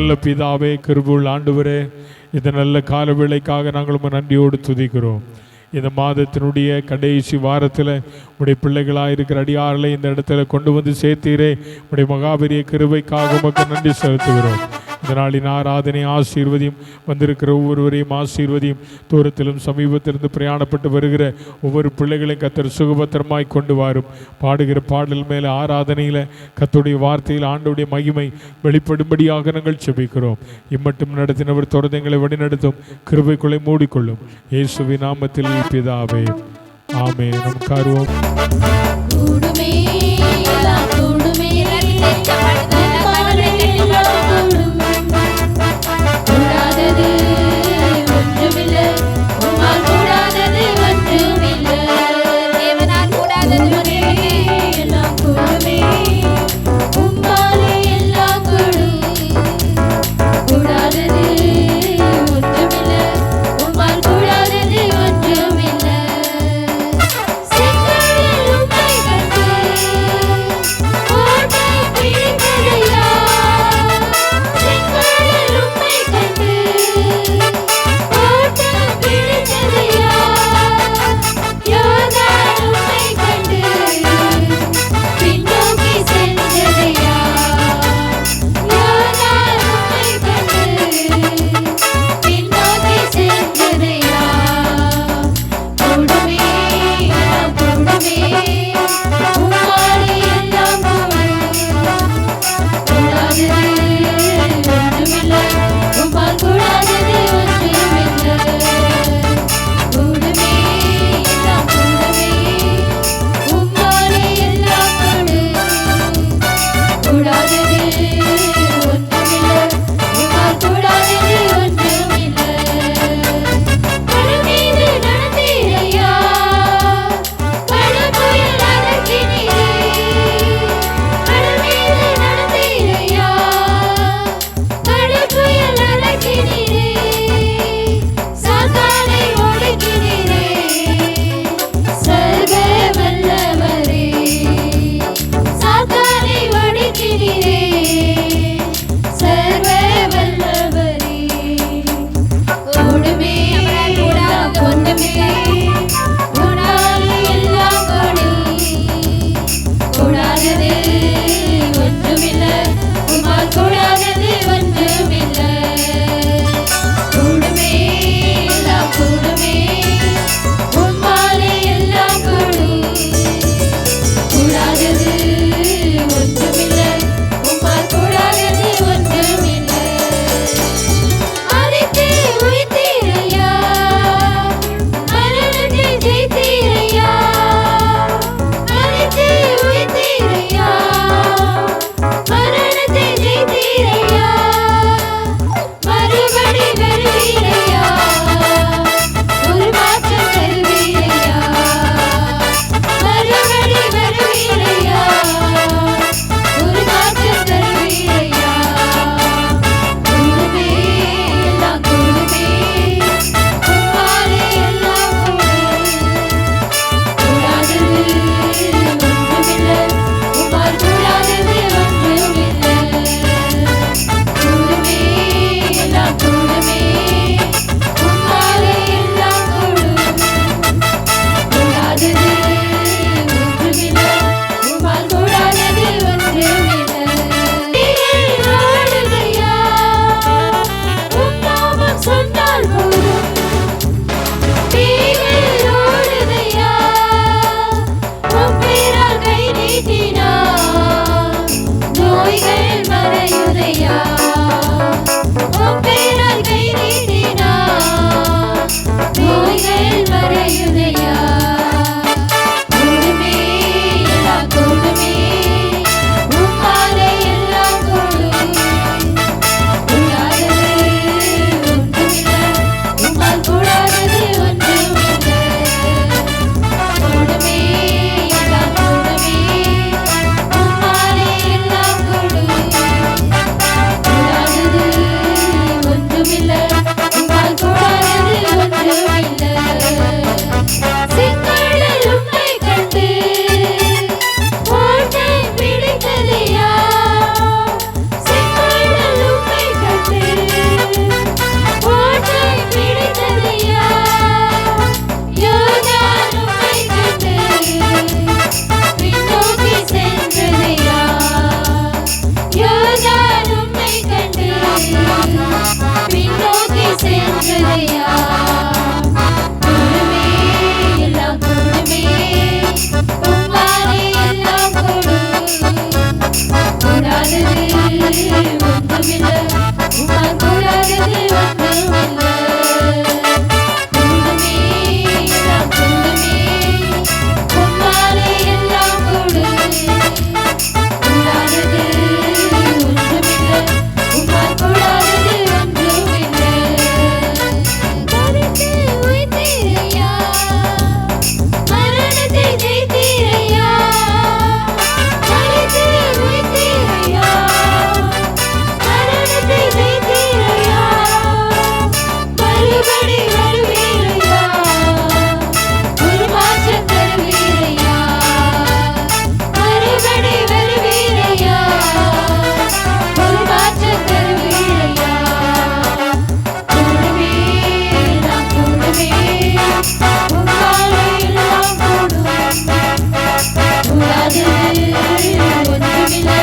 நல்ல பிதாவே, கிருபையுள்ள ஆண்டவரே, இந்த நல்ல கால வேளைக்காக நாங்கள் நன்றியோடு துதிக்கிறோம். இந்த மாதத்தினுடைய கடைசி வாரத்தில் உடைய பிள்ளைகளாக இருக்கிற அடியார்களை இந்த இடத்துல கொண்டு வந்து சேர்த்தீரே, உடைய மகாபெரிய கிருபைக்காக உமக்கு நன்றி செலுத்துகிறோம். இந்த நாளின் ஆராதனை ஆசீர்வதியும், வந்திருக்கிற ஒவ்வொருவரையும் ஆசீர்வதியும். தூரத்திலும் சமீபத்திலிருந்து பிரயாணப்பட்டு வருகிற ஒவ்வொரு பிள்ளைகளையும் கர்த்தர் சுகபத்திரமாய் கொண்டு வரும். பாடுகிற பாடல் மேலே ஆராதனையில் கர்த்தருடைய வார்த்தையில் ஆண்டவருடைய மகிமை வெளிப்படும்படியாக நாங்கள் செபிக்கிறோம். இம்மட்டும் நடத்தினவர் தொடர்ந்து எங்களை வழிநடத்தும், கிருபைக்குள்ளே மூடிக்கொள்ளும். இயேசுவின் நாமத்தில் பிதாவே, ஆமென். நம் காருவோம். ஒன்றுமில்லை, உம்மால் கூடாதது ஒன்றுமில்லை. ஒன்றுமில்லை, உம்மால் கூடாதது ஒன்றுமில்லை. கூடுமே, எல்லாம் கூடுமே, உம்மாலே எல்லாம் கூடுமே. கூடாதது ஒன்றுமில்லை, உம்மால் கூடாதது ஒன்றுமில்லை. மரித்து உயிர்த்தீரையா, மரணத்தை ஜெயித்தீரையா. மரித்து உயிர்த்தீரையா, மரணத்தை ஜெயித்தீரையா. மறுபடி வருவீரையா, ஒரு மாற்றம் தருவீரையா. மறுபடி வருவீரையா, ஒரு மாற்றம் தருவீரையா. கூடுமே, எல்லாம் கூடுமே, உம்மாலே எல்லாம் கூடும். கூடாதது ஒன்றுமில்லை,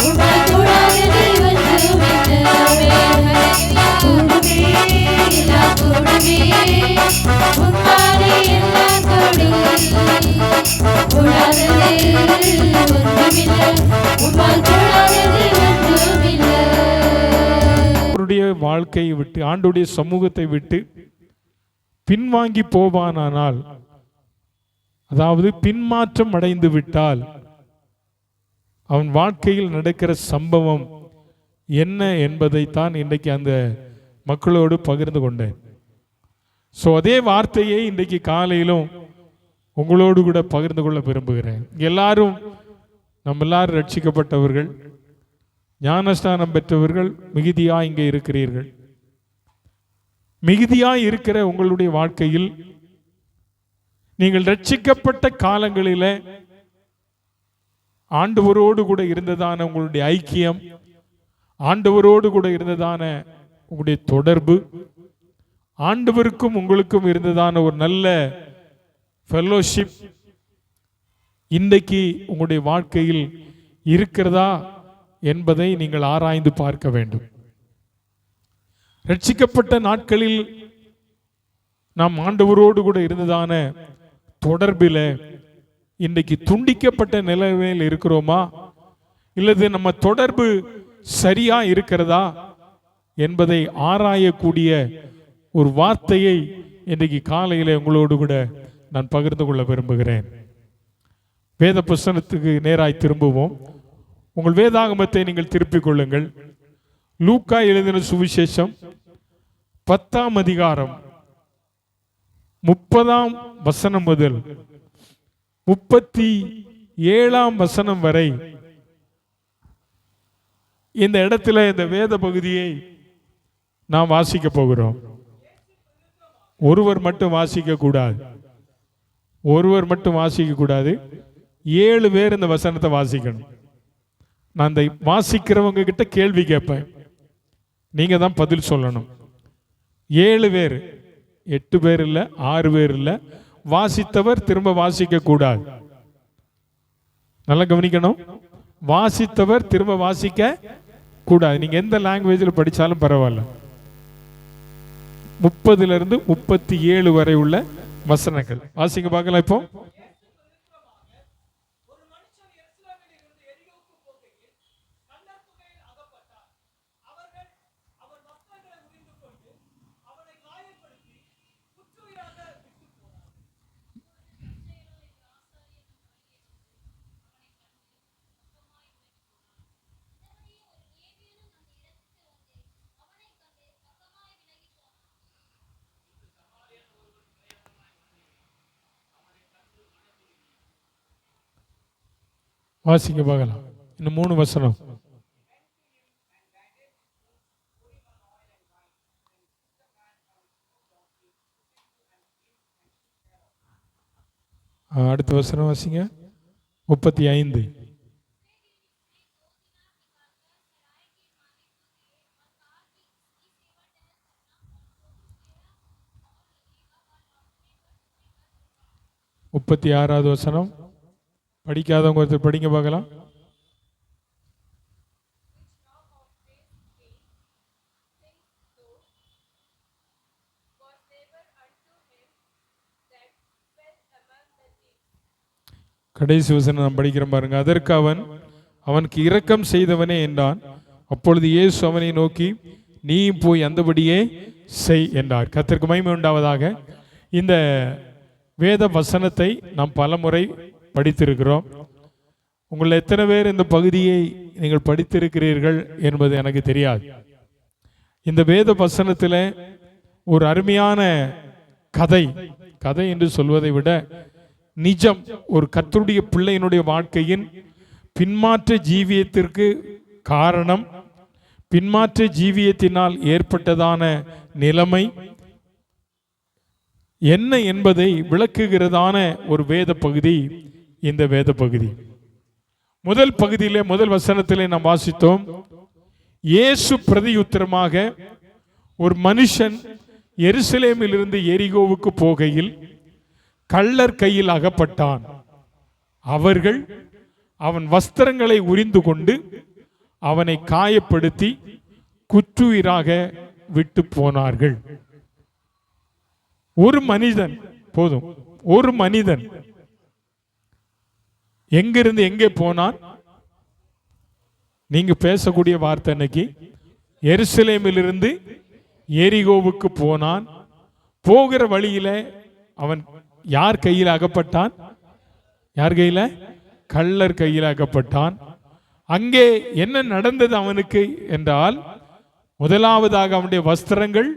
உம்மால் கூடாதது ஒன்றுமில்லை. கூடுமே, எல்லாம் கூடுமே, உம்மாலே எல்லாம் கூடும். கூடாதது ஒன்றுமில்லை, உம்மால் கூடாதது ஒன்றுமில்லை. அவருடைய வாழ்க்கையை விட்டு ஆண்டுடைய சமூகத்தை விட்டு பின்வாங்கி போவானானால், அதாவது பின்மாற்றம் அடைந்து விட்டால் அவன் வாழ்க்கையில் நடக்கிற சம்பவம் என்ன என்பதைத்தான் இன்றைக்கு அந்த மக்களோடு பகிர்ந்து கொண்டேன். ஸோ அதே வார்த்தையை இன்றைக்கு காலையிலும் உங்களோடு கூட பகிர்ந்து கொள்ள விரும்புகிறேன். எல்லாரும் நம்ம எல்லாரும் ரட்சிக்கப்பட்டவர்கள், ஞானஸ்தானம் பெற்றவர்கள் மிகுதியா இங்கே இருக்கிறீர்கள். மிகுதியா இருக்கிற உங்களுடைய வாழ்க்கையில் நீங்கள் ரட்சிக்கப்பட்ட காலங்களில் ஆண்டவரோடு கூட இருந்ததான உங்களுடைய ஐக்கியம், ஆண்டவரோடு கூட இருந்ததான உங்களுடைய தொடர்பு, ஆண்டவருக்கும் உங்களுக்கும் இருந்ததான ஒரு நல்ல ஃபெல்லோஷிப் இன்றைக்கு உங்களுடைய வாழ்க்கையில் இருக்கிறதா என்பதை நீங்கள் ஆராய்ந்து பார்க்க வேண்டும். ரட்சிக்கப்பட்ட நாட்களில் நாம் ஆண்டவரோடு கூட இருந்ததான தொடர்பில் இன்றைக்கு துண்டிக்கப்பட்ட நிலைமையில் இருக்கிறோமா, இல்லது நம்ம தொடர்பு சரியா இருக்கிறதா என்பதை ஆராயக்கூடிய ஒரு வார்த்தையை இன்றைக்கு காலையில் உங்களோடு கூட நான் பகிர்ந்து கொள்ள விரும்புகிறேன். வேத புஸ்தகத்துக்கு நேராய் திரும்புவோம். உங்கள் வேதாகமத்தை நீங்கள் திருப்பிக் கொள்ளுங்கள். லூக்கா எழுதின சுவிசேஷம் 10ஆம் அதிகாரம் 30ஆம் வசனம் முதல் 37ஆம் வசனம் வரை இந்த இடத்துல இந்த வேத பகுதியை நாம் வாசிக்க போகிறோம். ஒருவர் மட்டும் வாசிக்க கூடாது, ஒருவர் மட்டும் வாசிக்க கூடாது. 7 பேர் இந்த வசனத்தை வாசிக்கணும். நான் இந்த வாசிக்கிறவங்க கிட்ட கேள்வி கேட்பேன், நீங்க தான் பதில் சொல்லணும். 7 பேர், 8 பேர் இல்ல, 6 பேர் இல்ல. வாசித்தவர் திரும்ப வாசிக்க கூடாது. நல்லா கவனிக்கணும். வாசித்தவர் திரும்ப வாசிக்க கூடாது. நீங்க எந்த லாங்குவேஜில் படிச்சாலும் பரவாயில்ல. 30 to 37 வரை உள்ள வசனங்கள் வாசிங்க பார்க்கலாம். இப்போ வாசிங்க பார்க்கலாம். இன்னும் 3 வசனம். அடுத்த வசனம் வாசிங்க. 35. முப்பத்தி 6வது வசனம். படிக்காதவங்க ஒருத்தர் படிங்க பார்க்கலாம். கடைசி வசனம் நான் படிக்கிறேன் பாருங்க. அதற்கு அவன், அவனுக்கு இரக்கம் செய்தவனே என்றான். அப்பொழுது இயேசு அவனை நோக்கி, நீ போய் அந்தபடியே செய் என்றார். கர்த்தருக்கு மகிமை உண்டாவதாக. இந்த வேத வசனத்தை நாம் பலமுறை படித்திருக்கிறோம். உங்கள் எத்தனை பேர் இந்த பகுதியை நீங்கள் படித்திருக்கிறீர்கள் என்பது எனக்கு தெரியாது. இந்த வேத வசனத்தில் ஒரு அருமையான கதை என்று சொல்வதை விட நிஜம், ஒரு கர்த்தருடைய பிள்ளையினுடைய வாழ்க்கையின் பின்மாற்ற ஜீவியத்திற்கு காரணம், பின்மாற்ற ஜீவியத்தினால் ஏற்பட்டதான நிலைமை என்ன என்பதை விளக்குகிறதான ஒரு வேத பகுதி இந்த வேத பகுதி. முதல் பகுதியிலே, முதல் வசனத்திலே நாம் வாசித்தோம், இயேசு பிரதியுத்தரமாக, ஒரு மனுஷன் எருசலேமில் இருந்து எரிகோவுக்கு போகையில் கள்ளர் கையில் அகப்பட்டான். அவர்கள் அவன் வஸ்திரங்களை உரிந்து கொண்டு அவனை காயப்படுத்தி குற்றுயிராக விட்டு போனார்கள். ஒரு மனிதன் போதும், ஒரு மனிதன் எங்கிருந்து எங்கே போனான்? நீங்க பேசக்கூடிய வார்த்தை இன்னைக்கு, எருசலேமிலிருந்து எரிகோவுக்கு போனான். போகிற வழியில அவன் யார் கையில் அகப்பட்டான்? யார் கையில? கள்ளர் கையில் அகப்பட்டான். அங்கே என்ன நடந்தது அவனுக்கு என்றால், முதலாவதாக அவனுடைய வஸ்திரங்கள்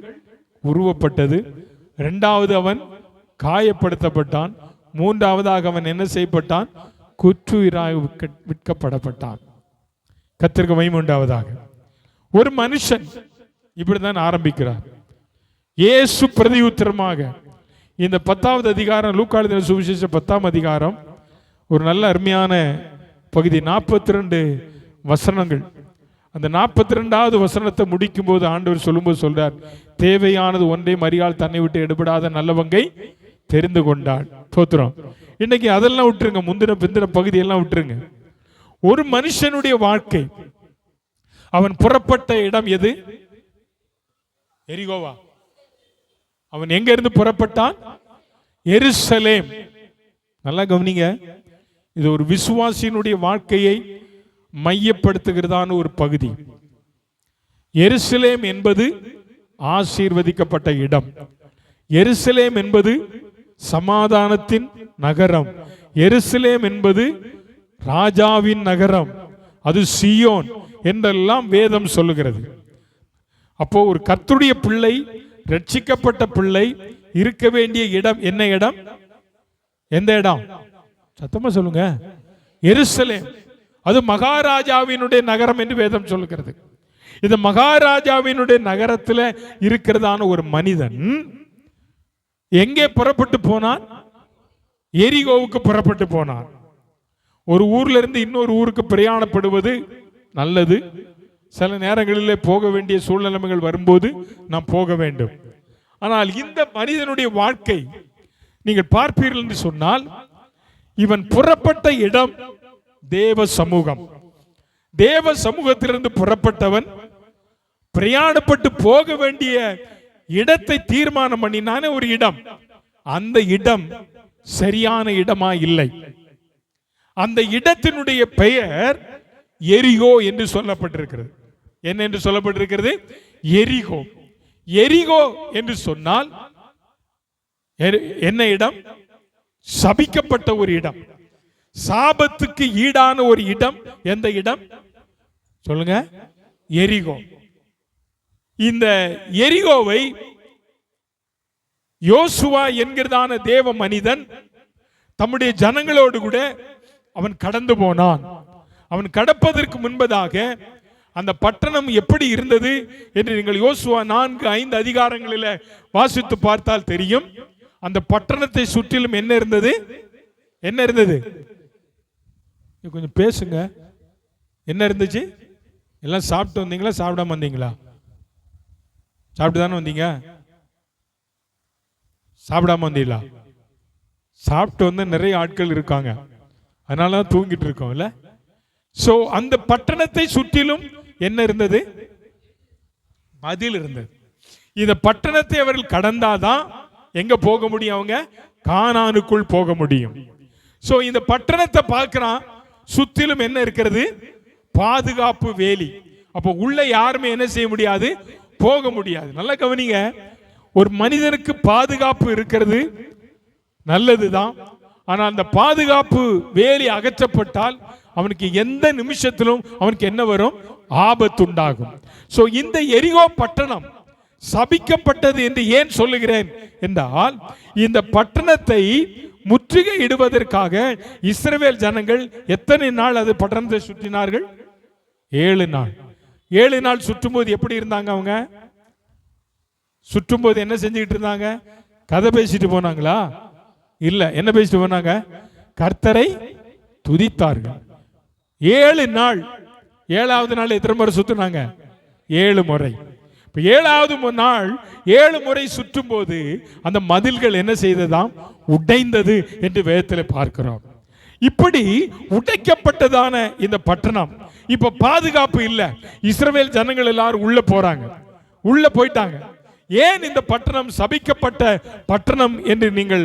உருவப்பட்டது, இரண்டாவது அவன் காயப்படுத்தப்பட்டான், மூன்றாவதாக அவன் என்ன செய்யப்பட்டான்? குற்றுயிராக விற்கப்படப்பட்டான். கர்த்தருக்கு மகிமை உண்டாவதாக. ஒரு மனுஷன் இப்படித்தான் ஆரம்பிக்கிறார். இயேசு பிரதியுத்தரமாக, இந்த 10வது அதிகாரம், லூக்கா எழுதின சுவிசேஷம் 10ஆம் அதிகாரம், ஒரு நல்ல அருமையான பகுதி, 42 வசனங்கள். அந்த 42வது வசனத்தை முடிக்கும் போது ஆண்டவர் சொல்லும்போது சொல்றார், தேவையானது ஒன்றே மரியாள் தன்னை விட்டு எடுபடாத நல்லவங்கை தெரிந்து கொண்டாள். தோத்திரம். இன்னைக்கு அதெல்லாம் விட்டுருங்க, முந்தின பிந்தின பகுதியெல்லாம் விட்டுருங்க. ஒரு மனுஷனுடைய வாழ்க்கை, அவன் புறப்பட்ட இடம் எது? எரிகோவா? அவன் எங்க இருந்து புறப்பட்டான்? எருசலேம். நல்லா கவனிங்க, இது ஒரு விசுவாசியினுடைய வாழ்க்கையை மையப்படுத்துகிறதான ஒரு பகுதி. எருசலேம் என்பது ஆசீர்வதிக்கப்பட்ட இடம். எருசலேம் என்பது சமாதானத்தின் நகரம். எருசலேம் என்பது ராஜாவின் நகரம். அது சீயோன் என்றெல்லாம் வேதம் சொல்லுகிறது. அப்போ ஒரு கர்த்தருடைய பிள்ளை, ரட்சிக்கப்பட்ட பிள்ளை இருக்க வேண்டிய இடம் என்ன இடம்? எந்த இடம்? சத்தமா சொல்லுங்க. எருசலேம். அது மகாராஜாவினுடைய நகரம் என்று வேதம் சொல்லுகிறது. இந்த மகாராஜாவினுடைய நகரத்தில் இருக்கிறதான ஒரு மனிதன் எங்கே புறப்பட்டு போனான்? எரிகோவுக்கு புறப்பட்டு போனான். ஒரு ஊர்ல இருந்து இன்னொரு ஊருக்கு பிரயாணப்படுவது நல்லது. சில நேரங்களில் போக வேண்டிய சூழ்நிலைகள் வரும்போது நாம் போக வேண்டும். ஆனால் இந்த மனிதனுடைய வாழ்க்கை நீங்கள் பார்ப்பீர்கள் என்று சொன்னால், இவன் புறப்பட்ட இடம் தேவ சமூகம். தேவ சமூகத்திலிருந்து புறப்பட்டவன் பிரயாணப்பட்டு போக வேண்டிய இடத்தை தீர்மானம் பண்ணினானே ஒரு இடம். அந்த இடம் சரியான இடமா இல்லை. அந்த இடத்தினுடைய பெயர் எரிகோ என்று சொல்லப்பட்டிருக்கிறது. என்ன என்று சொல்லப்பட்டிருக்கிறது? எரிகோ. எரிகோ என்று சொன்னால் என்ன இடம்? சபிக்கப்பட்ட ஒரு இடம், சாபத்துக்கு ஈடான ஒரு இடம். எந்த இடம் சொல்லுங்க? எரிகோ. இந்த எரிகோவை யோசுவா என்கிறதான தேவ மனிதன் தம்முடைய ஜனங்களோடு கூட அவன் கடந்து போனான். அவன் கடப்பதற்கு முன்பதாக அந்த பட்டணம் எப்படி இருந்தது என்று நீங்கள் யோசுவா 4-5 அதிகாரங்களில் வாசித்து பார்த்தால் தெரியும். அந்த பட்டணத்தை சுற்றிலும் என்ன இருந்தது? என்ன இருந்தது? கொஞ்சம் பேசுங்க. என்ன இருந்துச்சு? எல்லாம் சாப்பிட்டு வந்தீங்களா? சாப்பிடாம வந்தீங்களா? சாப்பிட்டு தானே வந்தீங்க. சாப்பிடாம வந்தீங்களா? சாப்பிட்டு வந்து நிறைய ஆட்கள் இருக்காங்க, அதனால தான் தூங்கிட்டு இருக்கோம் இல்ல. சோ அந்த பட்டணத்தை சுற்றிலும் என்ன இருந்தது? மதில் இருந்தது. இந்த பட்டணத்தை அவர்கள் கடந்தாதான் எங்க போக முடியும்? அவங்க கானானுக்குள் போக முடியும். சோ இந்த பட்டணத்தை பார்க்கிறான், சுற்றிலும் என்ன இருக்கிறது? பாதுகாப்பு வேலி. அப்போ உள்ள யாருமே என்ன செய்ய முடியாது, போக முடியாது. நல்லா கவனிங்க, ஒரு மனிதனுக்கு பாதுகாப்பு இருக்கிறது நல்லதுதான். ஆனா அந்த பாதுகாப்பு வேலி அகற்றப்பட்டால் அவனுக்கு எந்த நிமிஷத்திலும் அவனுக்கு என்ன வரும், ஆபத்து உண்டாகும். சோ இந்த எரிகோ பட்டணம் சபிக்கப்பட்டது என்று ஏன் சொல்லுகிறேன் என்றால், இந்த பட்டணத்தை முற்றுகை இடுவதற்காக இஸ்ரவேல் ஜனங்கள் எத்தனை நாள் அது பட்டணத்தை சுற்றினார்கள்? 7 நாள். 7 நாள் சுற்றும்போது எப்படி இருந்தாங்க? அவங்க சுற்றும்போது என்ன செஞ்சுக்கிட்டு இருந்தாங்க? கதை பேசிட்டு போனாங்களா? இல்ல. என்ன பேசிட்டு போனாங்க? கர்த்தரை துதித்தார்கள். 7 நாள். 7வது நாள் எத்தனை முறை சுத்தினாங்க? 7 முறை. 7வது நாள் 7 முறை சுற்றும் போது அந்த மதில்கள் என்ன செய்ததாம்? உடைந்தது என்று வேதத்தில் பார்க்கிறோம். இப்படி உடைக்கப்பட்டதான இந்த பட்டணம் இப்ப பாதுகாப்பு இல்ல. இஸ்ரவேல் ஜனங்கள் எல்லாரும் உள்ள போறாங்க, உள்ள போயிட்டாங்க. ஏன் இந்த பட்டணம் சபிக்கப்பட்ட பட்டணம் என்று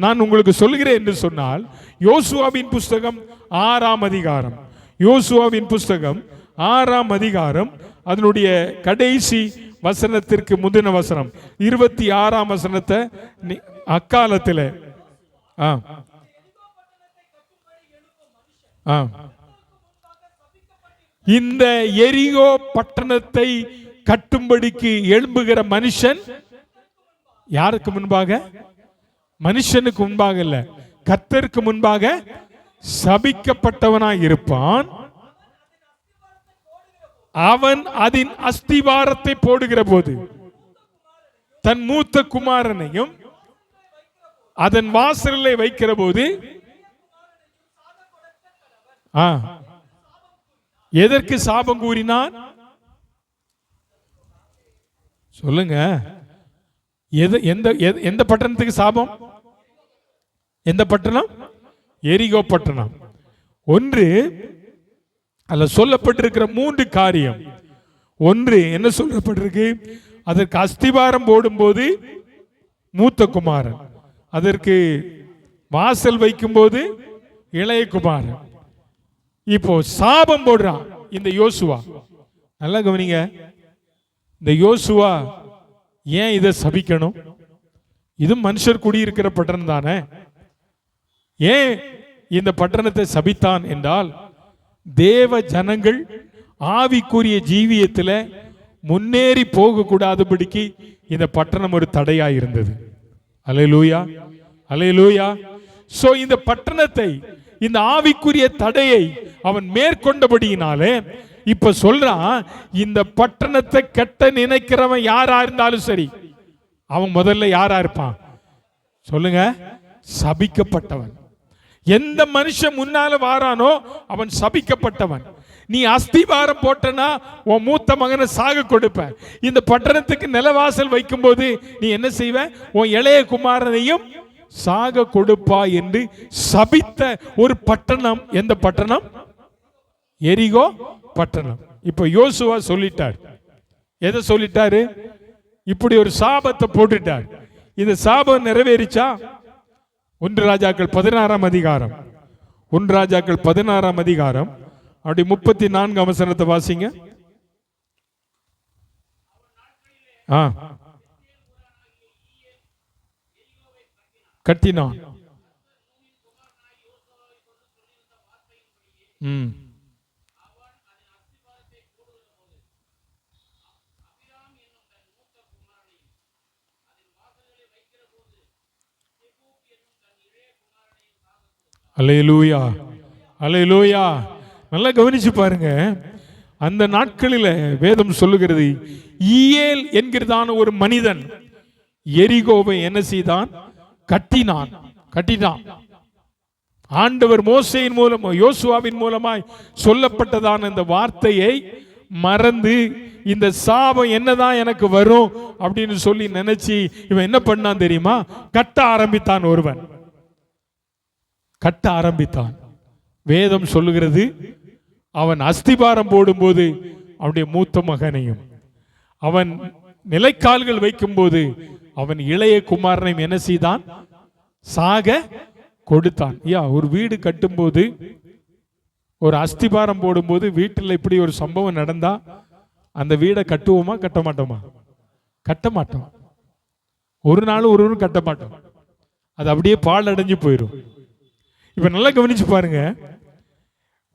நான் உங்களுக்கு சொல்கிறேன் என்று சொன்னால், யோசுவாவின் புஸ்தகம் 6ஆம் அதிகாரம், யோசுவாவின் புஸ்தகம் 6ஆம் அதிகாரம் அதனுடைய கடைசி வசனத்திற்கு முந்தின வசனம் 26ஆம் வசனத்தை அக்காலத்தில் இந்த எரிகோ பட்டணத்தை கட்டும்படிக்கு எழும்புகிற மனுஷன் யாருக்கு முன்பாக? மனுஷனுக்கு முன்பாக இல்ல, கர்த்தருக்கு முன்பாக சபிக்கப்பட்டவனாய் இருப்பான். அவன் அதன் அஸ்திவாரத்தை போடுகிற போது தன் மூத்த குமாரனையும் அதன் வாசலை வைக்கிற போது எதற்கு சாபம் கூறினான்? சொல்லுங்க. எந்த பட்டணத்துக்கு சாபம்? எந்த பட்டணம்? எரிகோ பட்டணம். ஒன்று அல்ல, சொல்லப்பட்டிருக்கிற 3 காரியம். ஒன்று என்ன சொல்லப்பட்டிருக்கு? அதற்கு அஸ்திவாரம் போடும்போது மூத்த குமாரன், அதற்கு வாசல் வைக்கும் போது இளைய குமாரன். இப்போ சாபம் போடுறான் இந்த யோசுவா. நல்லா கவனிங்க, இந்த யோசுவா ஏன் இதை சபிக்கணும்? இது மனுஷர் குடியிருக்கிற பட்டணம் தானே. ஏன் இந்த பட்டணத்தை சபித்தான் என்றால், தேவ ஜனங்கள் ஆவிக்குரிய ஜீவியத்தில் முன்னேறி போக கூடாதபடிக்கு இந்த பட்டணம் ஒரு தடையாய் இருந்தது. அல்லேலூயா, அல்லேலூயா. சோ இந்த பட்டணத்தை, இந்த ஆவிக்குரிய தடையை அவன் மேற்கொண்டபடியினாலே இப்ப சொல்றான், இந்த பட்டணத்தை கெட்ட நினைக்கிறவன் யாரா இருந்தாலும் சரி, அவன் முதல்ல யாரா இருப்பான்? சொல்லுங்க, சபிக்கப்பட்டவன். எந்த மனுஷன் முன்னால வாரானோ அவன் சபிக்கப்பட்டவன். நீ அஸ்திவாரம் போட்டனா உன் மூத்த மகனை சாக கொடுப்ப. இந்த பட்டணத்துக்கு நிலவாசல் வைக்கும் போது நீ என்ன செய்வ? உன் இளைய குமாரனையும் சாக கொடுப்பா என்று சபித்த ஒரு பட்டணம். எந்த பட்டணம்? எரிகோ பட்டணம். இப்ப யோசுவா சொல்லிட்டார். எதை சொல்லிட்டாரு? இப்படி ஒரு சாபத்தை போட்டுட்டார். இந்த சாபம் நிறைவேறிச்சா? 1 ராஜாக்கள் 16ஆம் அதிகாரம், 1 ராஜாக்கள் 16ஆம் அதிகாரம் அப்படி 34 வசனத்தை வாசிங்க. கட்டினான். அல்லேலூயா, அல்லேலூயா. நல்லா கவனிச்சு பாருங்க. அந்த நாட்களில் வேதம் சொல்லுகிறது, ஈயேல் என்கிறதான ஒரு மனிதன் எரிகோவை என்ன செய்தான்? கட்டினான். ஆண்டவர் மோசேயின் மூலம், யோசுவாவின் மூலமாய் சொல்லப்பட்டதான இந்த வார்த்தையை மறந்து, இந்த சாபம் என்னதான் எனக்கு வரும் அப்படின்னு சொல்லி நினைச்சு இவன் என்ன பண்ணான் தெரியுமா? கட்ட ஆரம்பித்தான். ஒருவன் கட்ட ஆரம்பித்தான். வேதம் சொல்லுகிறது, அவன் அஸ்திபாரம் போடும்போது அவனுடைய மூத்த மகனையும், அவன் நிலைக்கால்கள் வைக்கும் போது அவன் இளைய குமாரனையும் என்ன செய்தான்? சாக கொடுத்தான். ஒரு வீடு கட்டும் போது, ஒரு அஸ்திபாரம் போடும்போது வீட்டில் இப்படி ஒரு சம்பவம் நடந்தா அந்த வீடை கட்டுவோமா கட்ட மாட்டோமா? கட்ட மாட்டோம். ஒரு நாளும் கட்ட மாட்டோம். அது அப்படியே பால் அடைஞ்சு போயிடும். இப்ப நல்லா கவனிச்சு பாருங்க.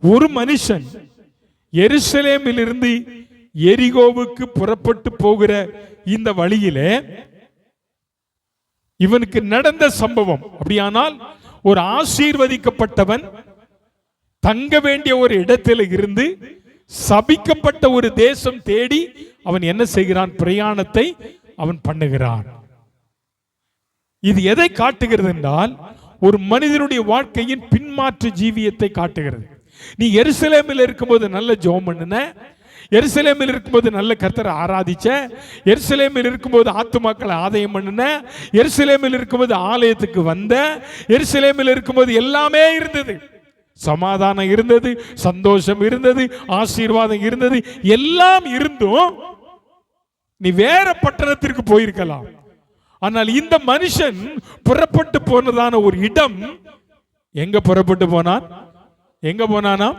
ஒரு மனுஷன் எருசலேமில் இருந்து எரிகோவுக்கு புறப்பட்டு போகிற இந்த வழியிலே இவனுக்கு நடந்த சம்பவம். அப்படியானால் ஒரு ஆசீர்வதிக்கப்பட்டவன் தங்க வேண்டிய ஒரு இடத்தில் இருந்து சபிக்கப்பட்ட ஒரு தேசம் தேடி அவன் என்ன செய்கிறான்? பிரயாணத்தை அவன் பண்ணுகிறான். இது எதை காட்டுகிறது என்றால், ஒரு மனிதனுடைய வாழ்க்கையின் பின்மாற்று ஜீவியத்தை காட்டுகிறது. நீ எருசலேமில் இருக்கும்போது நல்ல ஜெபம் பண்ணுன, எருசலேமில் இருக்கும்போது நல்ல கர்த்தரை ஆராதிச்ச, எருசலேமில் இருக்கும்போது ஆத்துமாக்களை ஆதாயம் பண்ணுன, எருசலேமில் இருக்கும்போது ஆலயத்துக்கு வந்த, எருசலேமில் இருக்கும்போது எல்லாமே இருந்தது. சமாதானம் இருந்தது, சந்தோஷம் இருந்தது, ஆசீர்வாதம் இருந்தது. எல்லாம் இருந்தும் நீ வேற பட்டணத்திற்கு போயிருக்கலாம். ஆனால் இந்த மனுஷன் புறப்பட்டு போனதான ஒரு இடம் எங்க புறப்பட்டு போனான்? எங்க போனானா?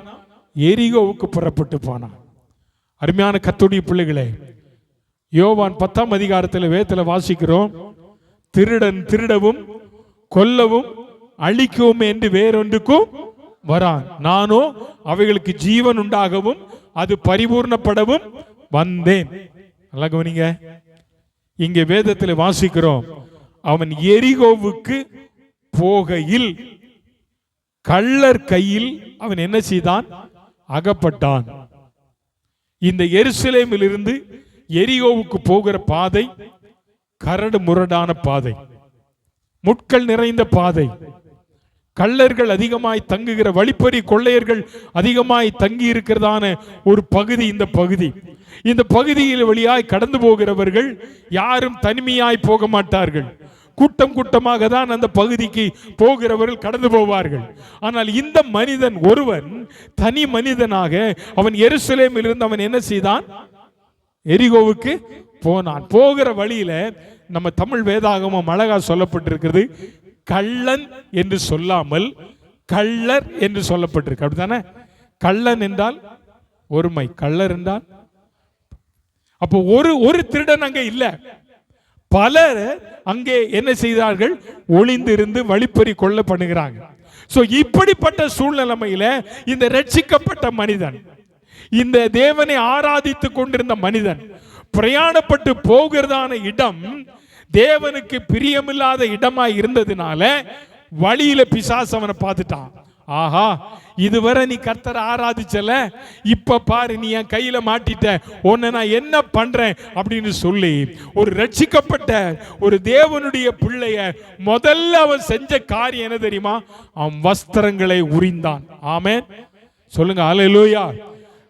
எரிகோவுக்கு புறப்பட்டு போனான். அருமையான கர்த்தருடைய பிள்ளைகளே, யோவான் 10ஆம் அதிகாரத்தில் வேதத்தில் வாசிக்கிறோம், திருடன் திருடவும் கொல்லவும் அழிக்கவும் என்று வேறொன்றுக்கும் வரான், நானோ அவைகளுக்கு ஜீவன் உண்டாகவும் அது பரிபூர்ணப்படவும் வந்தேன். நல்லா கவனிங்க. இங்கே வேதத்தில் வாசிக்கிறோம், அவன் எரிகோவுக்கு போகையில் கள்ளர் கையில் அவன் என்ன செய்தான்? அகப்பட்டான். இந்த எருசலேமில் இருந்து எரிகோவுக்கு போகிற பாதை கரடு முரடான பாதை, முட்கள் நிறைந்த பாதை, கள்ளர்கள் அதிகமாய் தங்குகிற, வழிப்பறி கொள்ளையர்கள் அதிகமாய் தங்கி இருக்கிறதான ஒரு பகுதி இந்த பகுதி. இந்த பகுதியில் வழியாய் கடந்து போகிறவர்கள் யாரும் தனிமையாய் போக மாட்டார்கள். கூட்டம் கூட்டமாக தான் அந்த பகுதிக்கு போகிறவர்கள் கடந்து போவார்கள். ஆனால் இந்த மனிதன் ஒருவன் தனி மனிதனாக அவன் எருசலேமில் இருந்து அவன் என்ன செய்தான்? எரிகோவுக்கு போனான். போகிற வழியில நம்ம தமிழ் வேதாகமம் அழகா சொல்லப்பட்டிருக்கிறது, கள்ளன் என்று சொல்லாமல் கள்ளர் என்று சொல்லப்பட்டிருக்கு. அப்படித்தானே? கள்ளன் என்றால் ஒருமை, கள்ளர் என்றால் அப்போ ஒரு திருடன் அங்கே இல்ல, பலர் அங்கே என்ன செய்தார்கள்? ஒளிந்திருந்து வழிப்பறி கொள்ள பண்ணுகிறாங்க. சோ இப்படிப்பட்ட சூழ்நிலைமையில இந்த ரட்சிக்கப்பட்ட மனிதன், இந்த தேவனை ஆராதித்து கொண்டிருந்த மனிதன் பிரயாணப்பட்டு போகிறதான இடம் தேவனுக்கு பிரியமில்லாத இடமாய் இருந்ததுனால வழியில பிசாசு அவனை பார்த்துட்டான். ஆஹா, இதுவரை நீ கர்த்தரை ஆராதிச்சல, இப்ப பாரு நீ என் கையில மாட்டிட்ட, உன்னை நான் என்ன பண்றேன் அப்படின்னு சொல்லி ஒரு ரட்சிக்கப்பட்ட ஒரு தேவனுடைய பிள்ளைய முதல்ல அவன் செஞ்ச காரியம் என்ன தெரியுமா? அவன் வஸ்திரங்களை உரிந்தான். ஆமென் சொல்லுங்க, அல்லேலூயா.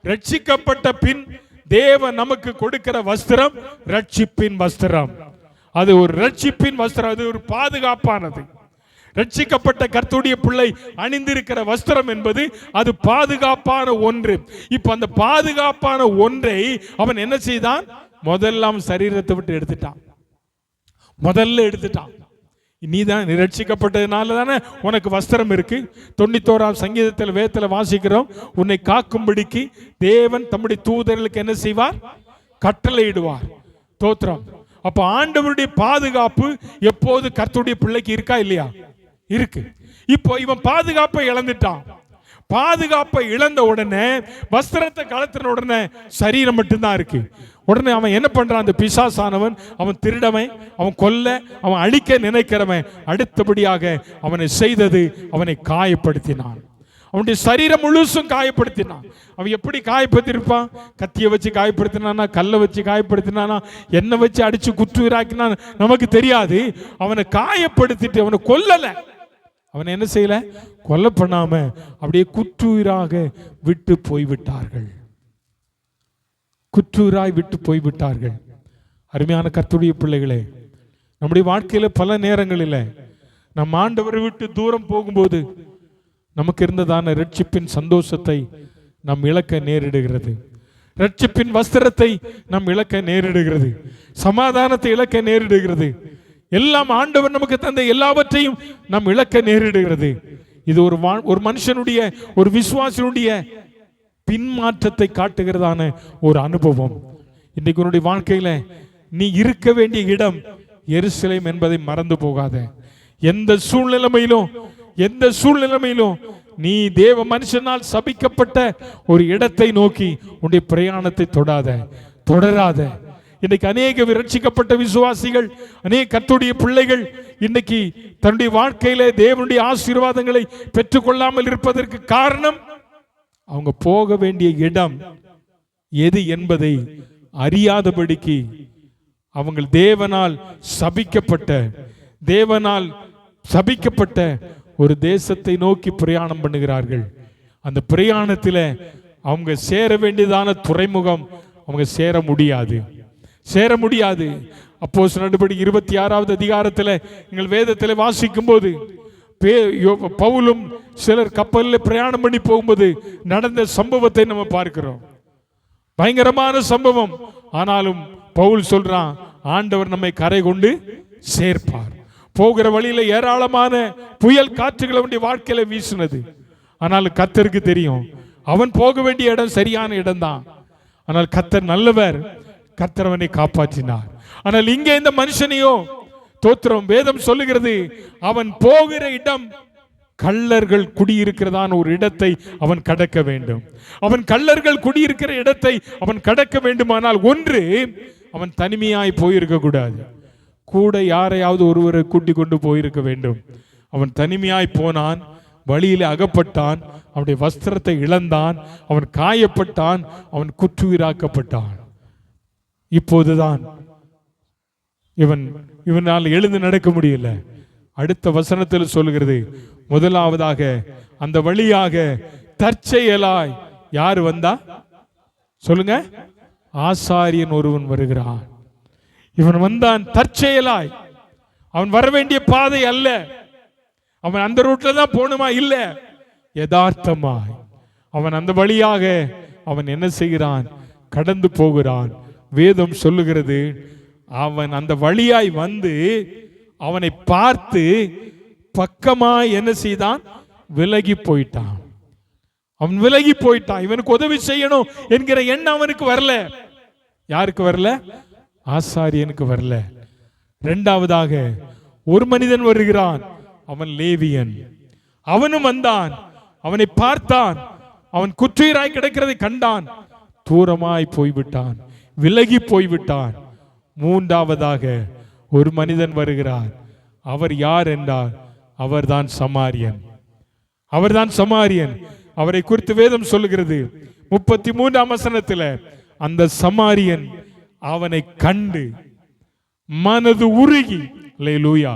ரட்சிக்கப்பட்ட பின் தேவன் நமக்கு கொடுக்கிற வஸ்திரம் ரட்சிப்பின் வஸ்திரம். அது ஒரு ரட்சிப்பின் வஸ்திரம், அது ஒரு பாதுகாப்பானது. ரட்சிக்கப்பட்ட கர்த்தருடைய பிள்ளை அணிந்திருக்கிற வஸ்திரம் என்பது அது பாதுகாப்பான ஒன்று. இப்ப அந்த பாதுகாப்பான ஒன்றை அவன் என்ன செய்தான்? முதல்ல அவன் சரீரத்தை விட்டு எடுத்துட்டான். முதல்ல எடுத்துட்டான். நீதான் ரட்சிக்கப்பட்டதுனால தானே உனக்கு வஸ்திரம் இருக்கு. 91ஆம் சங்கீதத்தில் வேதத்தில் வாசிக்கிறோம், உன்னை காக்கும்படிக்கு தேவன் தம்முடைய தூதர்களுக்கு என்ன செய்வார்? கட்டளையிடுவார். தோத்திரம். அப்ப ஆண்டவருடைய பாதுகாப்பு எப்போது கர்த்தருடைய பிள்ளைக்கு இருக்கா இல்லையா? இருக்கு. இப்போ இவன் பாதுகாப்பை இழந்துட்டான். பாதுகாப்பை இழந்த உடனே வஸ்திரத்தை கலத்தின உடனே சரீரம் மட்டும்தான் இருக்கு. உடனே அவன் என்ன பண்றான்? அந்த பிசாசானவன், அவன் திருடவன், அவன் கொல்ல, அவன் அழிக்க நினைக்கிறவன் அடுத்தபடியாக அவனை செய்தது, அவனை காயப்படுத்தினான். அவனுடைய சரீரம் முழுசும் காயப்படுத்தினான். அவன் எப்படி காயப்படுத்திருப்பான்? கத்தியை வச்சு காயப்படுத்தினானா, கல்லை வச்சு காயப்படுத்தினானா, எண்ணெய் வச்சு அடிச்சு குற்றுயிராக்கினா நமக்கு தெரியாது. அவனை காயப்படுத்திட்டு அவனை கொல்லல. அவனை என்ன செய்யல? கொல்ல பண்ணாம அப்படியே குற்றுயிராக விட்டு போய்விட்டார்கள். குற்றுயிராய் விட்டு போய்விட்டார்கள். அருமையான கர்த்தருடைய பிள்ளைகளே, நம்முடைய வாழ்க்கையில பல நேரங்களில் நம் ஆண்டவரை விட்டு தூரம் போகும்போது நமக்கு இருந்ததான ரட்சிப்பின் சந்தோஷத்தை நாம் இழக்க நேரிடுகிறது. ரட்சிப்பின் வஸ்திரத்தை நாம் இழக்க நேரிடுகிறது. சமாதானத்தை இழக்க நேரிடுகிறது. எல்லாம் ஆண்டவர் நமக்கு தந்த எல்லாவற்றையும் நாம் இழக்க நேரிடுகிறது. இது ஒரு மனுஷனுடைய, ஒரு விசுவாசினுடைய பின்மாற்றத்தை காட்டுகிறதான ஒரு அனுபவம். இன்னைக்கு உன்னுடைய வாழ்க்கையில நீ இருக்க வேண்டிய இடம் எருசலேம் என்பதை மறந்து போகாத. எந்த சூழ்நிலைமையிலும் நீ தேவ மனுஷனால் சபிக்கப்பட்ட ஒரு இடத்தை நோக்கி உன்னுடைய பிரயாணத்தை தொடராத. இன்னைக்கு அநேக ரட்சிக்கப்பட்ட விசுவாசிகள், அநேக கர்த்தருடைய பிள்ளைகள் இன்னைக்கு தன்னுடைய வாழ்க்கையில தேவனுடைய ஆசீர்வாதங்களை பெற்றுக்கொள்ளாமல் இருப்பதற்கு காரணம் அவங்க போக வேண்டிய இடம் எது என்பதை அறியாதபடிக்கு அவங்க தேவனால் சபிக்கப்பட்ட ஒரு தேசத்தை நோக்கி பிரயாணம் பண்ணுகிறார்கள். அந்த பிரயாணத்தில் அவங்க சேர வேண்டியதான துறைமுகம் அவங்க சேர முடியாது. அப்போஸ்தலர் நடபடிகள் 26வது அதிகாரத்தில் நீங்கள் வேதத்தில் வாசிக்கும் போது பவுலும் சிலர் கப்பலில் பிரயாணம் பண்ணி போகும்போது நடந்த சம்பவத்தை நம்ம பார்க்கிறோம். பயங்கரமான சம்பவம். ஆனாலும் பவுல் சொல்றான், ஆண்டவர் நம்மை கரை கொண்டு சேர்ப்பார். போகிற வழியில ஏராளமான புயல் காற்றுகள் அவனுடைய வாழ்க்கையில வீசினது. ஆனால் கர்த்தருக்கு தெரியும் அவன் போக வேண்டிய இடம் சரியான இடம் தான். ஆனால் கர்த்தர் நல்லவர், கர்த்தர் அவனை காப்பாற்றினார். ஆனால் இங்கே இந்த மனுஷனையோ தோத்திரம் வேதம் சொல்லுகிறது, அவன் போகிற இடம் கள்ளர்கள் குடியிருக்கிறதான ஒரு இடத்தை அவன் கடக்க வேண்டும். அவன் கள்ளர்கள் குடியிருக்கிற இடத்தை அவன் கடக்க வேண்டுமானால் ஒன்று, அவன் தனிமையாய் போயிருக்க கூடாது, கூட யாரையாவது ஒருவரை கூட்டி கொண்டு போயிருக்க வேண்டும். அவன் தனிமையாய் போனான், வழியில் அகப்பட்டான், அவனுடைய வஸ்திரத்தை இழந்தான், அவன் காயப்பட்டான், அவன் குற்றுயிராக்கப்பட்டான். இப்போதுதான் இவனால் எழுந்து நடக்க முடியல. அடுத்த வசனத்தில் சொல்கிறது, முதலாவதாக அந்த வழியாக தற்செயலாய் யார் வந்தா சொல்லுங்க, ஆசாரியன் ஒருவன் வருகிறான். இவன் வந்தான் தற்செயலாய். அவன் வர வேண்டிய பாதை அல்ல, அவன் அந்த ரூட்ல தான் போகணுமா இல்ல, யதார்த்தமாய் அவன் அந்த வழியாக அவன் என்ன செய்கிறான், கடந்து போகிறான். வேதம் சொல்லுகிறது, அவன் அந்த வழியாய் வந்து அவனை பார்த்து பக்கமாய் என்ன செய்தான், விலகி போயிட்டான். அவன் விலகி போயிட்டான். இவனுக்கு உதவி செய்யணும் என்கிற எண்ணம் அவனுக்கு வரல. யாருக்கு வரல? ஆசாரியனுக்கு வரல. இரண்டாவதாக ஒரு மனிதன் வருகிறான், அவன் லேவியன். அவனும் வந்தான், அவனை பார்த்தான், அவன் குற்றுயிராய் கிடக்கிறதை கண்டான், தூரமாய் போய்விட்டான், விலகி போய்விட்டான். மூன்றாவதாக ஒரு மனிதன் வருகிறார். அவர் யார் என்றால் அவர்தான் சமாரியன். அவரை குறித்து வேதம் சொல்லுகிறது 33ஆம் வசனத்தில், அந்த சமாரியன் அவனை கண்டு மனது உருகி, அல்லேலூயா.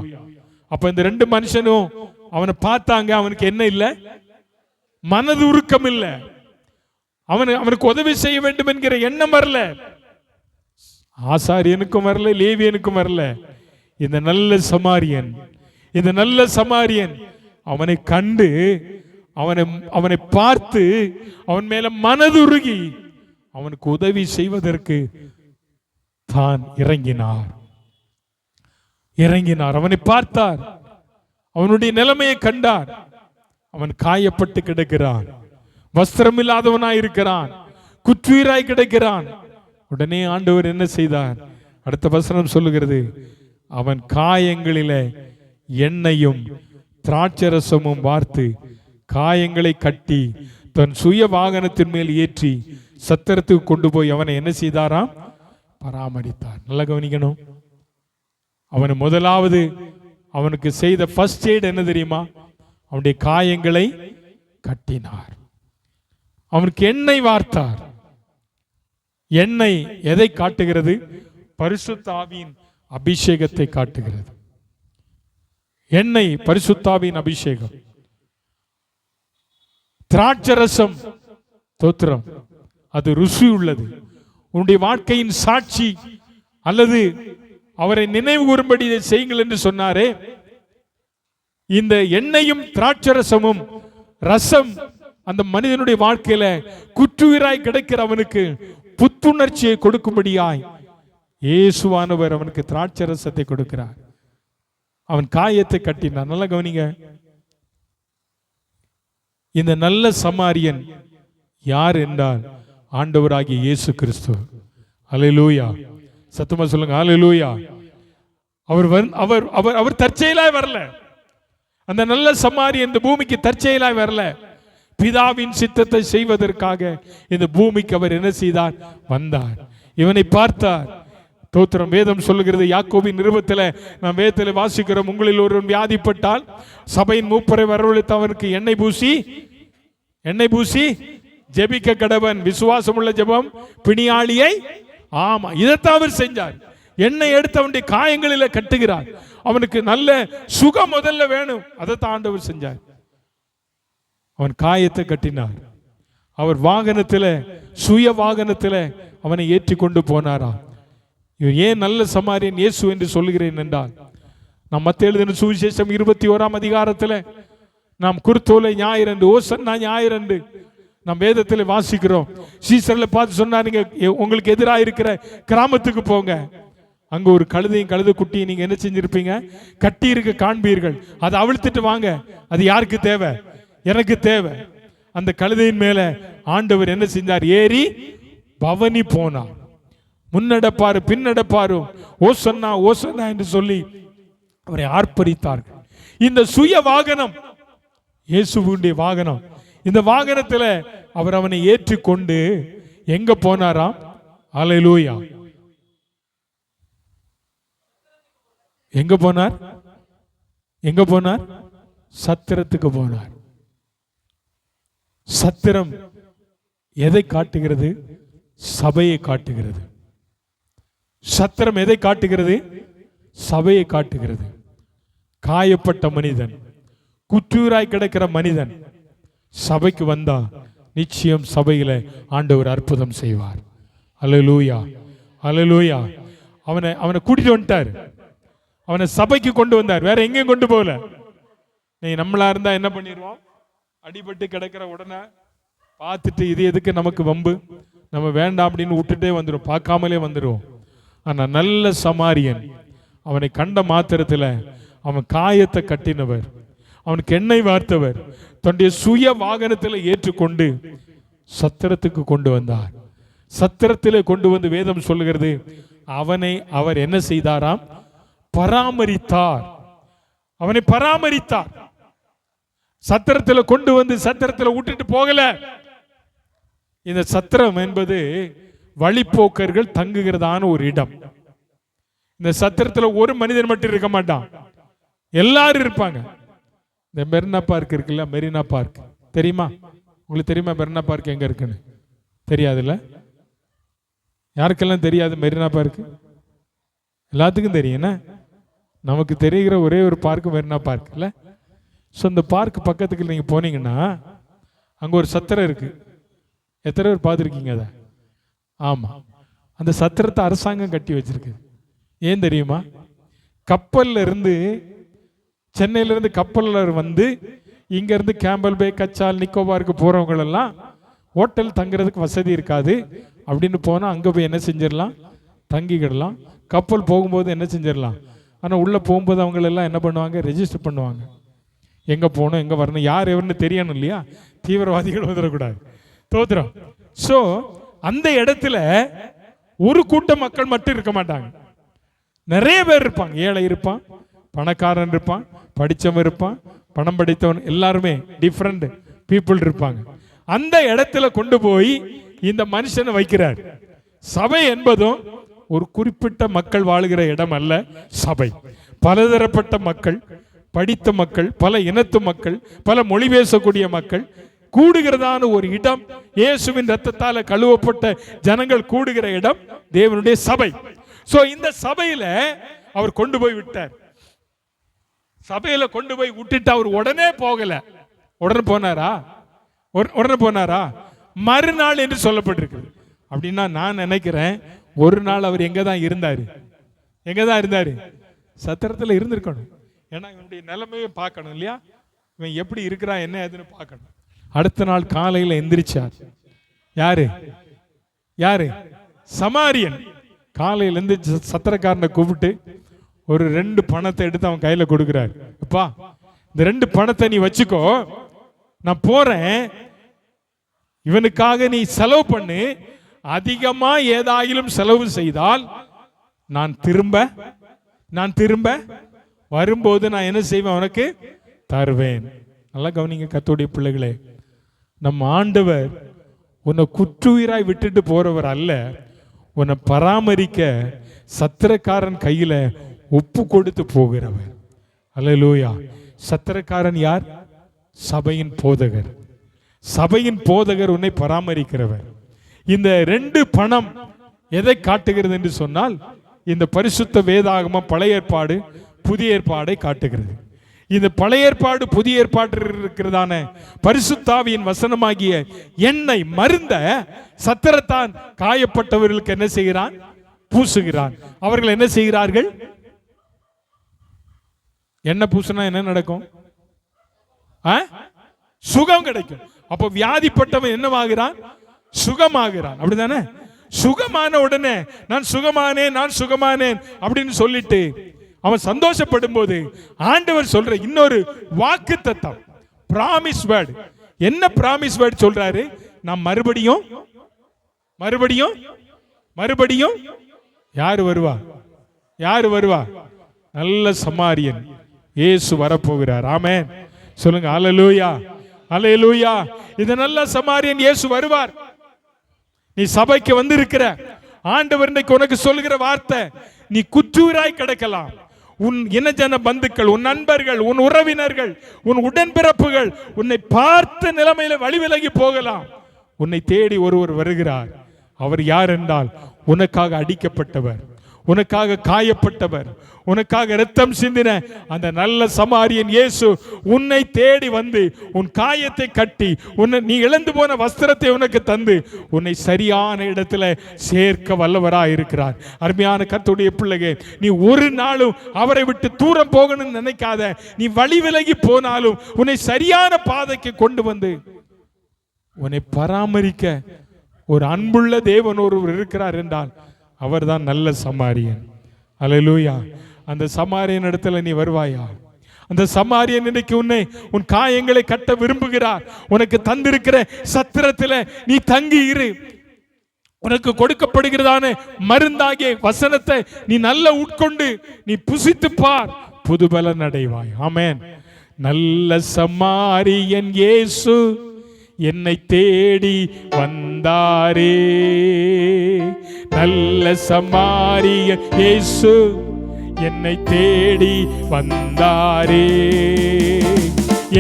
அப்ப இந்த ரெண்டு மனுஷனும் அவனை பார்த்தாங்க. அவனுக்கு என்ன இல்ல? மனது உருக்கம் இல்ல. அவனுக்கு உதவி செய்ய வேண்டும் என்கிற எண்ணம் வரல. ஆசாரியனுக்கும் வரல, லேவியனுக்கும் வரல. இந்த நல்ல சமாரியன் அவனை கண்டு அவனை பார்த்து அவன் மேல மனதுருகி அவனுக்கு உதவி செய்வதற்கு தான் இறங்கினார். அவனை பார்த்தார், அவனுடைய நிலைமையை கண்டார். அவன் காயப்பட்டு கிடக்கிறான், வஸ்திரம் இல்லாதவனாய் இருக்கிறான், குற்றுயிராய் கிடக்கிறான். உடனே ஆண்டவர் என்ன செய்தார்? அடுத்த வசனம் சொல்லுகிறது, அவன் காயங்களிலே எண்ணெயும் திராட்சரசமும் வார்த்து காயங்களை கட்டி தன் சுய வாகனத்தின் மேல் ஏற்றி சத்திரத்துக்கு கொண்டு போய் அவனை என்ன செய்தாராம்? பராமரித்தார். நல்லா கவனிக்கணும். அவன் முதலாவது அவனுக்கு செய்த ஃபர்ஸ்ட் எய்ட் என்ன தெரியுமா? அவனுடைய காயங்களை கட்டினார். அவனுக்கு எண்ணெய் வார்த்தார். எண்ணெய் எதை காட்டுகிறது? பரிசுத்த ஆவியின் அபிஷேகத்தை காட்டுகிறது. எண்ணெய் பரிசுத்தாவின் அபிஷேகம். திராட்சரசம் தோத்திரம், அது ருசி உள்ளது. உன்னுடைய வாழ்க்கையின் சாட்சி அல்லது அவரை நினைவு கூறும்படி இதை செய்யுங்கள் என்று சொன்னாரே. இந்த எண்ணெயும் திராட்சரசமும் ரசம் அந்த மனிதனுடைய வாழ்க்கையில குற்றுயிராய் கிடைக்கிற அவனுக்கு புத்துணர்ச்சியை கொடுக்கும்படியாய் இயேசுவானவர் அவனுக்கு திராட்சரசத்தை கொடுக்கிறார். அவன் காயத்தை கட்டினான். நல்லா கவனிங்க. இந்த நல்ல சமாரியன் யார் என்றால் ஆண்டவராகிய இயேசு கிறிஸ்து. அல்லேலூயா. சத்தமா சொல்லுங்க அல்லேலூயா. அவர் தற்செயலாய் வரல. அந்த நல்ல சமாரியன் இந்த பூமிக்கு தற்செயலாய் வரல. பிதாவின் சித்தத்தை செய்வதற்காக இந்த பூமிக்கு அவர் என்ன செய்தார்? வந்தார். இவனை பார்த்தார். தோத்திரம். வேதம் சொல்லுகிறது, யாக்கோபின் நிருபத்தில் நாம் வேதத்தில் வாசிக்கிறோம், உங்களில் ஒருவன் வியாதிப்பட்டால் சபையின் மூப்பரை வரவழைத்து அவருக்கு எண்ணெய் பூசி ஜெபிக்க கடவன். விசுவாசம் உள்ள ஜெபம் பிணியாளியை. ஆமா, இதைத்தான் அவர் செஞ்சார். எண்ணெய் எடுத்து அவனுடைய காயங்களில் கட்டுகிறார். அவனுக்கு நல்ல சுகம் முதல்ல வேணும். அதைத்தான் ஆண்டவர் செஞ்சார். அவன் காயத்தை கட்டினார். அவர் வாகனத்தில், சுய வாகனத்தில் அவனை ஏற்றி கொண்டு போனாரா. இவர் ஏன் நல்ல சமாரியன் இயேசு என்று சொல்லுகிறேன் என்றால், நாம் மத்தேயு எழுதின சுவிசேஷம் 21ஆம் அதிகாரத்தில் நாம் குருத்தோலை ஞாயிறன்று, ஓசன்னா ஞாயிறன்று நாம் வேதத்தில் வாசிக்கிறோம். சீசர்ல பார்த்து சொன்னார், நீங்க உங்களுக்கு எதிராக இருக்கிற கிராமத்துக்கு போங்க, அங்க ஒரு கழுதையும் கழுதை குட்டியும் நீங்க என்ன செஞ்சிருப்பீங்க, கட்டி இருக்க காண்பீர்கள். அதை அவிழ்த்துட்டு வாங்க. அது யாருக்கு தேவை? எனக்கு தேவை. அந்த கழுதையின் மேல ஆண்டவர் என்ன செஞ்சார்? ஏறி பவனி போனார். முன்னடப்பாரு பின்னடப்பாரும் ஓசன்னா ஓசன்னா என்று சொல்லி அவரை ஆர்ப்பரித்தார்கள். இந்த சுய வாகனம் இயேசுவுடைய வாகனம். இந்த வாகனத்தில் அவர் அவனை ஏற்றிக்கொண்டு எங்க போனாராம்? அல்லேலூயா. எங்க போனார்? எங்க போனார்? சத்திரத்துக்கு போனார். சத்திரம் எதை காட்டுகிறது? சபையை காட்டுகிறது. சத்திரம் எதை காட்டுகிறது? சபையை காட்டுகிறது. காயப்பட்ட மனிதன், குற்றூராய் கிடக்கிற மனிதன் சபைக்கு வந்தா நிச்சயம் சபையில ஆண்டவர் அற்புதம் செய்வார். அல்லேலூயா, அல்லேலூயா. அவனை கூட்டிட்டு வந்துட்டார். அவனை சபைக்கு கொண்டு வந்தார். வேற எங்கேயும் கொண்டு போகல. நீ நம்மளா இருந்தா என்ன பண்ணிடுவோம்? அடிபட்டு கிடக்கிற உடனே பார்த்துட்டு இது எதுக்கு நமக்கு வம்பு, நம்ம வேண்டாம் அப்படின்னு விட்டுட்டே வந்துடும், பார்க்காமலே வந்துடுவோம். ஆனா நல்ல சமாரியன் அவனை கண்ட மாத்திரத்தில் அவன் காயத்தை கட்டினவர், அவனுக்கு எண்ணெய் வார்த்தவர், தன்னுடைய சுய வாகனத்தில் ஏற்றுக்கொண்டு சத்திரத்துக்கு கொண்டு வந்தார். சத்திரத்தில் கொண்டு வந்து வேதம் சொல்லுகிறது, அவனை அவர் என்ன செய்தாராம்? பராமரித்தார். அவனை பராமரித்தார். சத்திரத்தில் கொண்டு வந்து சத்திரத்தில் விட்டுட்டு போகல. இந்த சத்திரம் என்பது வழிப்போக்கர்கள் தங்குகிறதான ஒரு இடம். இந்த சத்திரத்தில் ஒரு மனிதன் மட்டும் இருக்க மாட்டான், எல்லாரும் இருப்பாங்க. இந்த மெரினா பார்க் இருக்குல்ல, மெரினா பார்க் தெரியுமா உங்களுக்கு? தெரியுமா மெரினா பார்க் எங்க இருக்குன்னு? தெரியாதுல்ல? யாருக்கெல்லாம் தெரியாது மெரினா பார்க்? எல்லாத்துக்கும் தெரியும். நமக்கு தெரிகிற ஒரே ஒரு பார்க் மெரினா பார்க் இல்ல. ஸோ இந்த பார்க் பக்கத்துக்கு நீங்க போனீங்கன்னா அங்க ஒரு சத்திரம் இருக்கு. எத்தனை பேர் பார்த்துருக்கீங்க அதை? ஆமா, அந்த சத்திரத்தை அரசாங்கம் கட்டி வச்சிருக்கு. ஏன் தெரியுமா? கப்பல்ல இருந்து, சென்னையில இருந்து கப்பல்ல வந்து இங்க இருந்து கேம்பல் பே, கச்சால், நிக்கோபாருக்கு போறவங்க எல்லாம் ஹோட்டல் தங்குறதுக்கு வசதி இருக்காது அப்படின்னு போனா அங்க போய் என்ன செஞ்சிடலாம்? தங்கிக்கிடலாம். கப்பல் போகும்போது என்ன செஞ்சிடலாம்? ஆனா உள்ள போகும்போது அவங்க எல்லாம் என்ன பண்ணுவாங்க? ரெஜிஸ்டர் பண்ணுவாங்க. எங்க போகணும், எங்க வரணும், யார் எவருன்னு தெரியணும் இல்லையா? தீவிரவாதிகள் வந்துடக்கூடாது. தோத்திரம். ஸோ அந்த இடத்துல ஒரு கூட்ட மக்கள் மட்டும் இருக்க மாட்டாங்க, நிறைய பேர் இருப்பாங்க. ஏழை இருப்பான், பணக்காரன் இருப்பான், படித்தவன் இருப்பான், பணம் படித்தவன், எல்லாருமே டிஃப்ரெண்ட் பீப்புள் இருப்பாங்க. அந்த இடத்துல கொண்டு போய் இந்த மனுஷனை வைக்கிறார். சபை என்பதும் ஒரு குறிப்பிட்ட மக்கள் வாழுகிற இடம் அல்ல. சபை பலதரப்பட்ட மக்கள், படித்த மக்கள், பல இனத்து மக்கள், பல மொழி பேசக்கூடிய மக்கள் கூடுகிறதான ஒரு இடம். இயேசுவின் ரத்தத்தால கழுவப்பட்ட ஜனங்கள் கூடுகிற இடம் தேவனுடைய சபை. சோ இந்த சபையில அவர் கொண்டு போய் விட்டார். சபையில கொண்டு போய் விட்டுட்டு அவர் உடனே போகல. உடனே போனாரா? உடனே போனாரா? மறுநாள் என்று சொல்லப்பட்டிருக்கு. அப்படின்னா நான் நினைக்கிறேன் ஒரு நாள் அவர் எங்க தான் இருந்தாரு? எங்க தான் இருந்தாரு? சத்திரத்தில் இருந்திருக்கணும். ஏன்னா இவனுடைய நிலைமையை பார்க்கணும் இல்லையா? இவன் எப்படி இருக்கிறான், என்ன ஏதுன்னு பார்க்கணும். அடுத்த நாள் காலையில் எந்திரிச்சார். யாரு? யாரு? சமாரியன். காலையில் எந்திரிச்சு சத்திரக்காரனை கூப்பிட்டு ஒரு 2 பணத்தை எடுத்து அவன் கையில கொடுக்கிறார். அப்பா, இந்த 2 பணத்தை நீ வச்சுக்கோ, நான் போறேன், இவனுக்காக நீ செலவு பண்ணு, அதிகமா ஏதாயிலும் செலவு செய்தால் நான் திரும்ப வரும்போது நான் என்ன செய்வேன், உனக்கு தருவேன். நல்லா கவனிங்க கர்த்தருடைய பிள்ளைகளே, நம் ஆண்டவர் உன்னை குற்றுயிராய் விட்டுட்டு போறவர் அல்ல. உன்னை பராமரிக்க சத்திரக்காரன் கையில ஒப்பு கொடுத்து போகிறவர். அல்லேலூயா. சத்திரக்காரன் யார்? சபையின் போதகர். சபையின் போதகர் உன்னை பராமரிக்கிறவர். இந்த 2 பணம் எதை காட்டுகிறது என்று சொன்னால், இந்த பரிசுத்த வேதாகமம் பழைய ஏற்பாடு புதிய ஏற்பாடை காட்டுகிறது. இந்த பழைய ஏற்பாடு புதிய ஏற்பாட்டில் இருக்கிறதான பரிசுத்தாவியின் வசனமாகிய எண்ணெய் மருந்த சத்திரத்தான் காயப்பட்டவர்களுக்கு என்ன செய்கிறான்? பூசுகிறான். அவர்கள் என்ன செய்கிறார்கள்? எண்ணெய் பூசினா என்ன நடக்கும்? சுகம் கிடைக்கும். அப்ப வியாதிப்பட்டவன் என்னவாகிறான்? சுகமாகிறான். அப்படிதானே? சுகமான உடனே நான் சுகமானேன் அப்படின்னு சொல்லிட்டு அவன் சந்தோஷப்படும் போது ஆண்டவர் சொல்ற இன்னொரு வாக்கு தத்தம், பிராமிஸ் வேர்ட். என்ன பிராமிஸ் வேர்ட் சொல்றாரு? நான் மறுபடியும் யாரு வருவா? நல்ல சமாரியன் இயேசு வரப்போகிறார். ஆமென் சொல்லுங்க. அல்லேலூயா, அல்லேலூயா. இந்த நல்ல சமாரியன் இயேசு வருவார். நீ சபைக்கு வந்திருக்கிற ஆண்டவர் இன்னைக்கு உனக்கு சொல்லுகிற வார்த்தை, நீ குற்றூராய் கிடக்கலாம். உன் இனஜன பந்துக்கள், உன் நண்பர்கள், உன் உறவினர்கள், உன் உடன்பிறப்புகள் உன்னை பார்த்த நிலைமையில வழிவிலகி போகலாம். உன்னை தேடி ஒருவர் வருகிறார். அவர் யார் என்றால், உனக்காக அடிக்கப்பட்டவர், உனக்காக காயப்பட்டவர், உனக்காக இரத்தம் சிந்தின அந்த நல்ல சமாரியன் இயேசு உன்னை தேடி வந்து உன் காயத்தை கட்டி நீ இழந்து போன வஸ்திரத்தை உனக்கு தந்து உன்னை சரியான இடத்துல சேர்க்க வல்லவராய் இருக்கிறார். அருமையான கர்த்தருடைய பிள்ளையே, நீ ஒரு நாளும் அவரை விட்டு தூரம் போகணும்னு நினைக்காத. நீ வழி விலகி போனாலும் உன்னை சரியான பாதைக்கு கொண்டு வந்து உன்னை பராமரிக்க ஒரு அன்புள்ள தேவன் ஒருவர் இருக்கிறார் என்றால் அவர்தான் நல்ல சமாரியன். அல்லேலூயா. அந்த சமாரியன் இடத்துல நீ வருவாயா? அந்த சமாரியன் இன்னைக்கு உன் காயங்களை கட்ட விரும்புகிறார். உனக்கு தந்திருக்கிற சத்திரத்தில் நீ தங்கி இரு. உனக்கு கொடுக்கப்படுகிறதான மருந்தாகிய வசனத்தை நீ நல்ல உட்கொண்டு நீ புசித்து பார், புதுபலன் அடைவாய். ஆமென். நல்ல சமாரியன் இயேசு என்னை தேடி வந்தாரே. நல்ல சமாரியன் இயேசு என்னை தேடி வந்தாரே.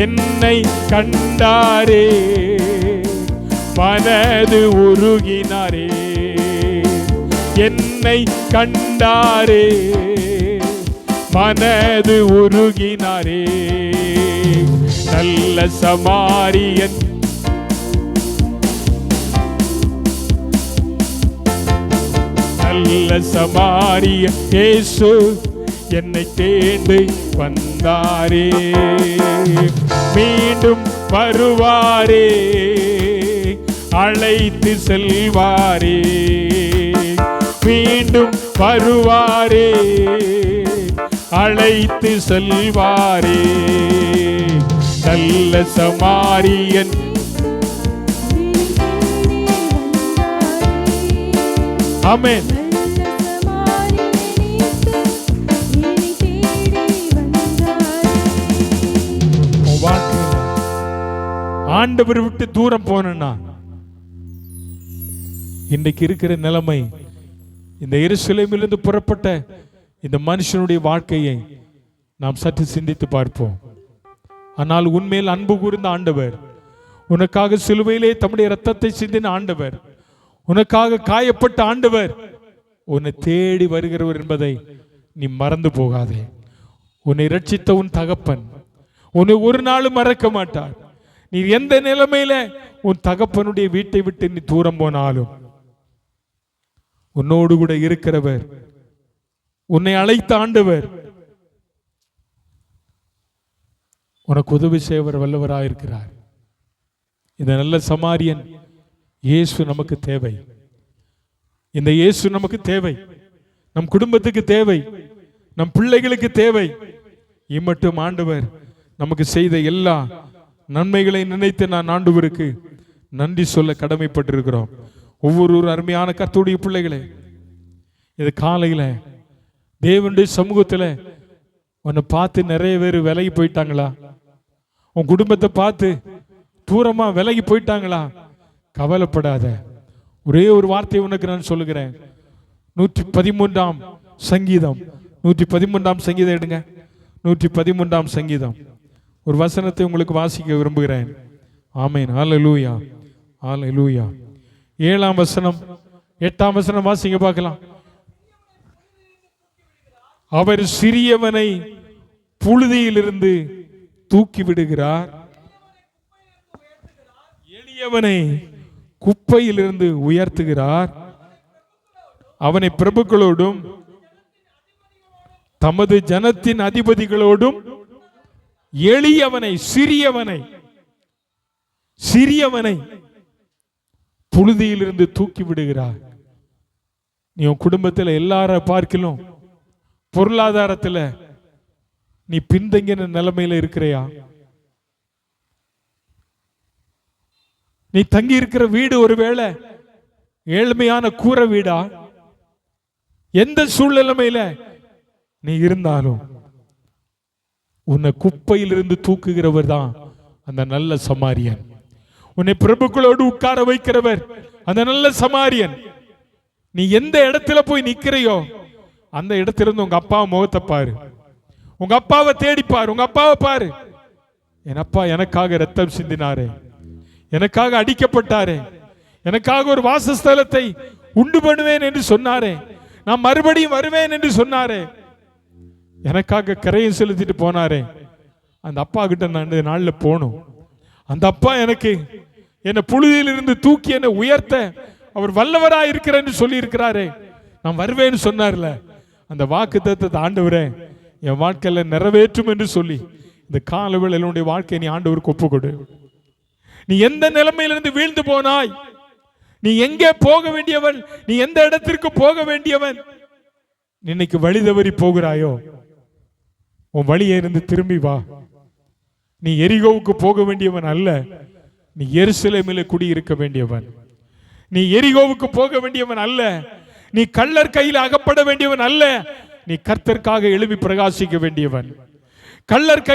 என்னை கண்டாரே, மனது உருகினாரே. என்னை கண்டாரே, மனது உருகினாரே. நல்ல சமாரியன் நல்ல சமாரியன் இயேசு என்னை தேடி வந்தாரே. மீண்டும் வருவாரே, அழைத்து செல்வாரே. மீண்டும் வருவாரே, அழைத்து செல்வாரே. நல்ல சமாரியன் ஆமென். ஆண்டவர் விட்டு தூரம் போனா இன்றைக்கு இருக்கிற நிலைமை, இந்த எருசலேமிலிருந்து புறப்பட்ட இந்த மனுஷனுடைய வாழ்க்கையை நாம் சற்று சிந்தித்து பார்ப்போம். ஆனால் உன்மேல் அன்பு கூர்ந்த ஆண்டவர், உனக்காக சிலுவையிலே தம்முடைய இரத்தத்தை சிந்தின ஆண்டவர், உனக்காக காயப்பட்ட ஆண்டவர் உன்னை தேடி வருகிறவர் என்பதை நீ மறந்து போகாதே. உன்னை ரட்சித்த உன் தகப்பன் உன்னை ஒரு நாளும் மறக்க மாட்டார். நீ எந்த நிலைமையில உன் தகப்பனுடைய வீட்டை விட்டு நீ தூரம் போனாலும் உன்னோடு கூட இருக்கிறவர், உன்னை அழைத்த ஆண்டவர் உனக்கு உதவி செய்வர் வல்லவராயிருக்கிறார். இந்த நல்ல சமாரியன் இயேசு நமக்கு தேவை. இந்த இயேசு நமக்கு தேவை, நம் குடும்பத்துக்கு தேவை, நம் பிள்ளைகளுக்கு தேவை. இம்மட்டும் ஆண்டவர் நமக்கு செய்த எல்லா நன்மைகளை நினைத்து நான் ஆண்டவருக்கு நன்றி சொல்ல கடமைப்பட்டிருக்கிறோம். ஒவ்வொரு அருமையான கர்த்தருடைய பிள்ளைகளே, இது காலையில தேவனுடைய சமூகத்துல உன்னை பார்த்து நிறைய பேர் விலகி போயிட்டாங்களா? உன் குடும்பத்தை பார்த்து தூரமா விலகி போயிட்டாங்களா? கவலைப்படாத. ஒரே ஒரு வார்த்தை உனக்கு நான் சொல்லுகிறேன். 113ஆம் சங்கீதம், 113ஆம் சங்கீதம் எடுங்க. 113ஆம் சங்கீதம் ஒரு வசனத்தை உங்களுக்கு வாசிக்க விரும்புகிறேன். ஆமென். ஹல்லேலூயா, ஹல்லேலூயா. 7ஆம் வசனம், 8ஆம் வசனம் வாசிங்க பார்க்கலாம். அவர் சிறியவனை புழுதியிலிருந்து தூக்கி விடுகிறார், எளியவனை குப்பையிலிருந்து உயர்த்துகிறார். அவனை பிரபுக்களோடும் தமது ஜனத்தின் அதிபதிகளோடும் எளியவனை சிறியவனை புழுதியிலிருந்து தூக்கி விடுகிறார். நீ உன் குடும்பத்தில் எல்லார பார்க்கிலும் பொருளாதாரத்தில் நீ பின்தங்கின நிலைமையில இருக்கிறையா? நீ தங்கி இருக்கிற வீடு ஒருவேளை ஏழ்மையான கூரை வீடா? எந்த சூழ்நிலைமையில நீ இருந்தாலும் உன்னை குப்பையிலிருந்து தூக்குகிறவர் தான் அந்த நல்ல சமாரியன். உன்னை பிரபுக்களோடு உட்கார வைக்கிறவர் அந்த நல்ல சமாரியன். நீ எந்த இடத்துல போய் நிக்கிறையோ அந்த இடத்துல இருந்து உங்க அப்பா முகத்தை பாரு, உங்க அப்பாவை தேடிப்பாரு, உங்க அப்பாவை பாரு. என் அப்பா எனக்காக ரத்தம் சிந்தினாரே, எனக்காக அடிக்கப்பட்டாரே, எனக்காக ஒரு வாசஸ்தலத்தை உண்டு பண்ணுவேன் என்று சொன்னாரே, நான் மறுபடியும் வருவேன் என்று சொன்னாரே, எனக்காக கரையை செலுத்திட்டு போனாரே. அந்த அப்பா கிட்ட நான் நாள்ல போகணும். அந்த அப்பா எனக்கு என்னை புழுதியிலிருந்து தூக்கி என்னை உயர்த்த அவர் வல்லவராய் இருக்கிறேன்னு சொல்லி இருக்கிறாரே, நான் வருவேன்னு சொன்னார்ல. அந்த வாக்குத்தத்தத்தை ஆண்டவரே என் வாழ்க்கையில நிறைவேற்றும் என்று சொல்லி இந்த காலவேளை என்னுடைய வாழ்க்கையை நீ ஆண்டவருக்கு ஒப்பு கொடு. நீ எந்த நிலைமையிலிருந்து வீழ்ந்து போனாய், நீ எங்கே போக வேண்டியவன், நீ எந்த இடத்திற்கு போக வேண்டியவன், இன்னைக்கு வழி தவறி போகிறாயோ உன் வழியை இருந்து திரும்பி வா. நீ எரிகோவுக்கு போக வேண்டியவன் அல்ல, நீ எருசலேமிலே குடியிருக்க வேண்டியவன். நீ எரிகோவுக்கு போக வேண்டியவன் அல்ல, நீ கள்ளர் கையில் அகப்பட வேண்டியவன் அல்ல, நீ கர்த்தருக்காக எழுப்பி பிரகாசிக்க வேண்டியவன். கள்ளர்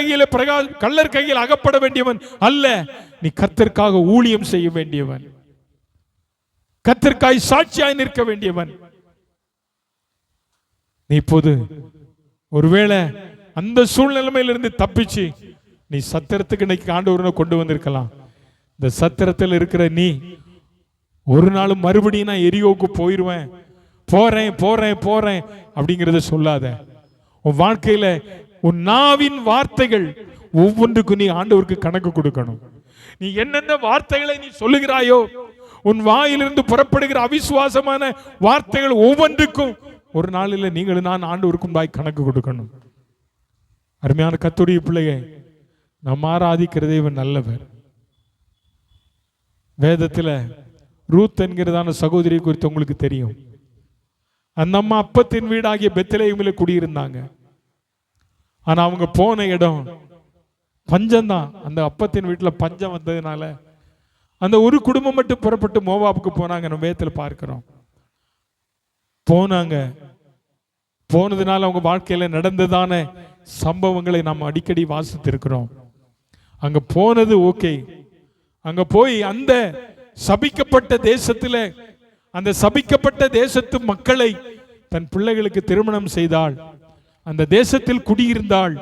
கையில் அகப்பட வேண்டியவன் அல்ல, நீ கர்த்தருக்காக ஊழியம் செய்ய வேண்டியவன், கர்த்தருக்காய் சாட்சியாய் நிற்க வேண்டியவன். நீ இப்போது ஒருவேளை அந்த சூழ்நிலைமையிலிருந்து தப்பிச்சு நீ சத்திரத்துக்கு இன்னைக்கு ஆண்டவரை கொண்டு வந்திருக்கலாம். இந்த சத்திரத்தில் இருக்கிற நீ ஒரு நாள் மறுபடியும் நான் எரியோவுக்கு போயிருவேன், போறேன் போறேன் போறேன் அப்படிங்கிறத சொல்லாத. உன் வாழ்க்கையில உன் நாவின் வார்த்தைகள் ஒவ்வொன்றுக்கும் நீ ஆண்டவருக்கு கணக்கு கொடுக்கணும். நீ என்னென்ன வார்த்தைகளை நீ சொல்லுகிறாயோ, உன் வாயிலிருந்து புறப்படுகிற அவிசுவாசமான வார்த்தைகள் ஒவ்வொன்றுக்கும் ஒரு நாளில் நீங்கள் நான் ஆண்டவருக்கும் வாய் கணக்கு கொடுக்கணும். அருமையான கர்த்தருடைய பிள்ளையே, நம்ம ஆராதிக்கிற தேவன் நல்லவர். வேதத்தில் ரூத் என்கிறதான சகோதரியை குறித்து உங்களுக்கு தெரியும். அந்த அம்மா அப்பத்தின் வீடாகிய பெத்லெகேமில் குடியிருந்தாங்க. ஆனா அவங்க போன இடம் பஞ்சம்தான். அந்த அப்பத்தின் வீட்டில் பஞ்சம் வந்ததுனால அந்த ஒரு குடும்பம் மட்டும் புறப்பட்டு மோவாபுக்கு போனாங்க. நம்ம வேதத்தில் பார்க்கிறோம். போனாங்க. போனதுனால அவங்க வாழ்க்கையில நடந்ததான சம்பவங்களை நாம் அடிக்கடி வாசித்திருக்கிறோம். அங்க போனது ஓகே. அங்க போய் அந்த சபிக்கப்பட்ட தேசத்துல அந்த சபிக்கப்பட்ட தேசத்து மக்களை தன் பிள்ளைகளுக்கு திருமணம் செய்தாள். அந்த தேசத்தில் குடியிருந்தாள்.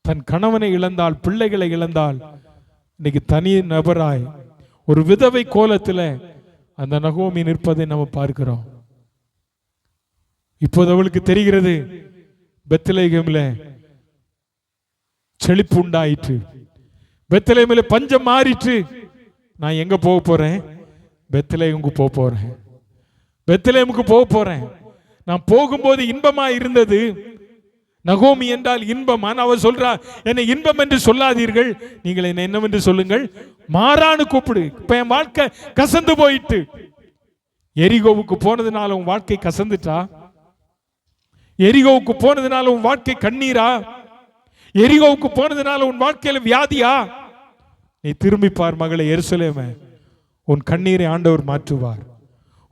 தன் கணவனை இழந்தாள், பிள்ளைகளை இழந்தாள். இன்னைக்கு தனி நபராய் ஒரு விதவை கோலத்தில் அந்த நகோமி நிற்பதை நம்ம பார்க்கிறோம். இப்போது அவளுக்கு தெரிகிறது, பெத்லெகேமில் செழிப்பு உண்டாயிற்று, பெத்லெகேமில் பஞ்சம் மாறிற்று. நான் எங்க போக போறேன்? பெத்லெகேமுக்கு போக போறேன். பெத்லெகேமுக்கு போக போறேன். நான் போகும்போது இன்பமா இருந்தது. நகோமி என்றால் இன்பம். அவர் சொல்றா, என்னை இன்பம் என்று சொல்லாதீர்கள், நீங்கள் என்ன என்னவென்று சொல்லுங்கள், மாறான்னு கூப்பிடு. இப்ப என் வாழ்க்கை கசந்து போயிட்டு. எரிகோவுக்கு போனதுனால உன் வாழ்க்கை கசந்துட்டா? எரிகோவுக்கு போனதுனால உன் வாழ்க்கை கண்ணீரா? எரிகோவுக்கு போனதுனால உன் வாழ்க்கையில வியாதியா? நீ திரும்பி பார் மகளே, எருசலேமே, உன் கண்ணீரை ஆண்டவர் மாற்றுவார்.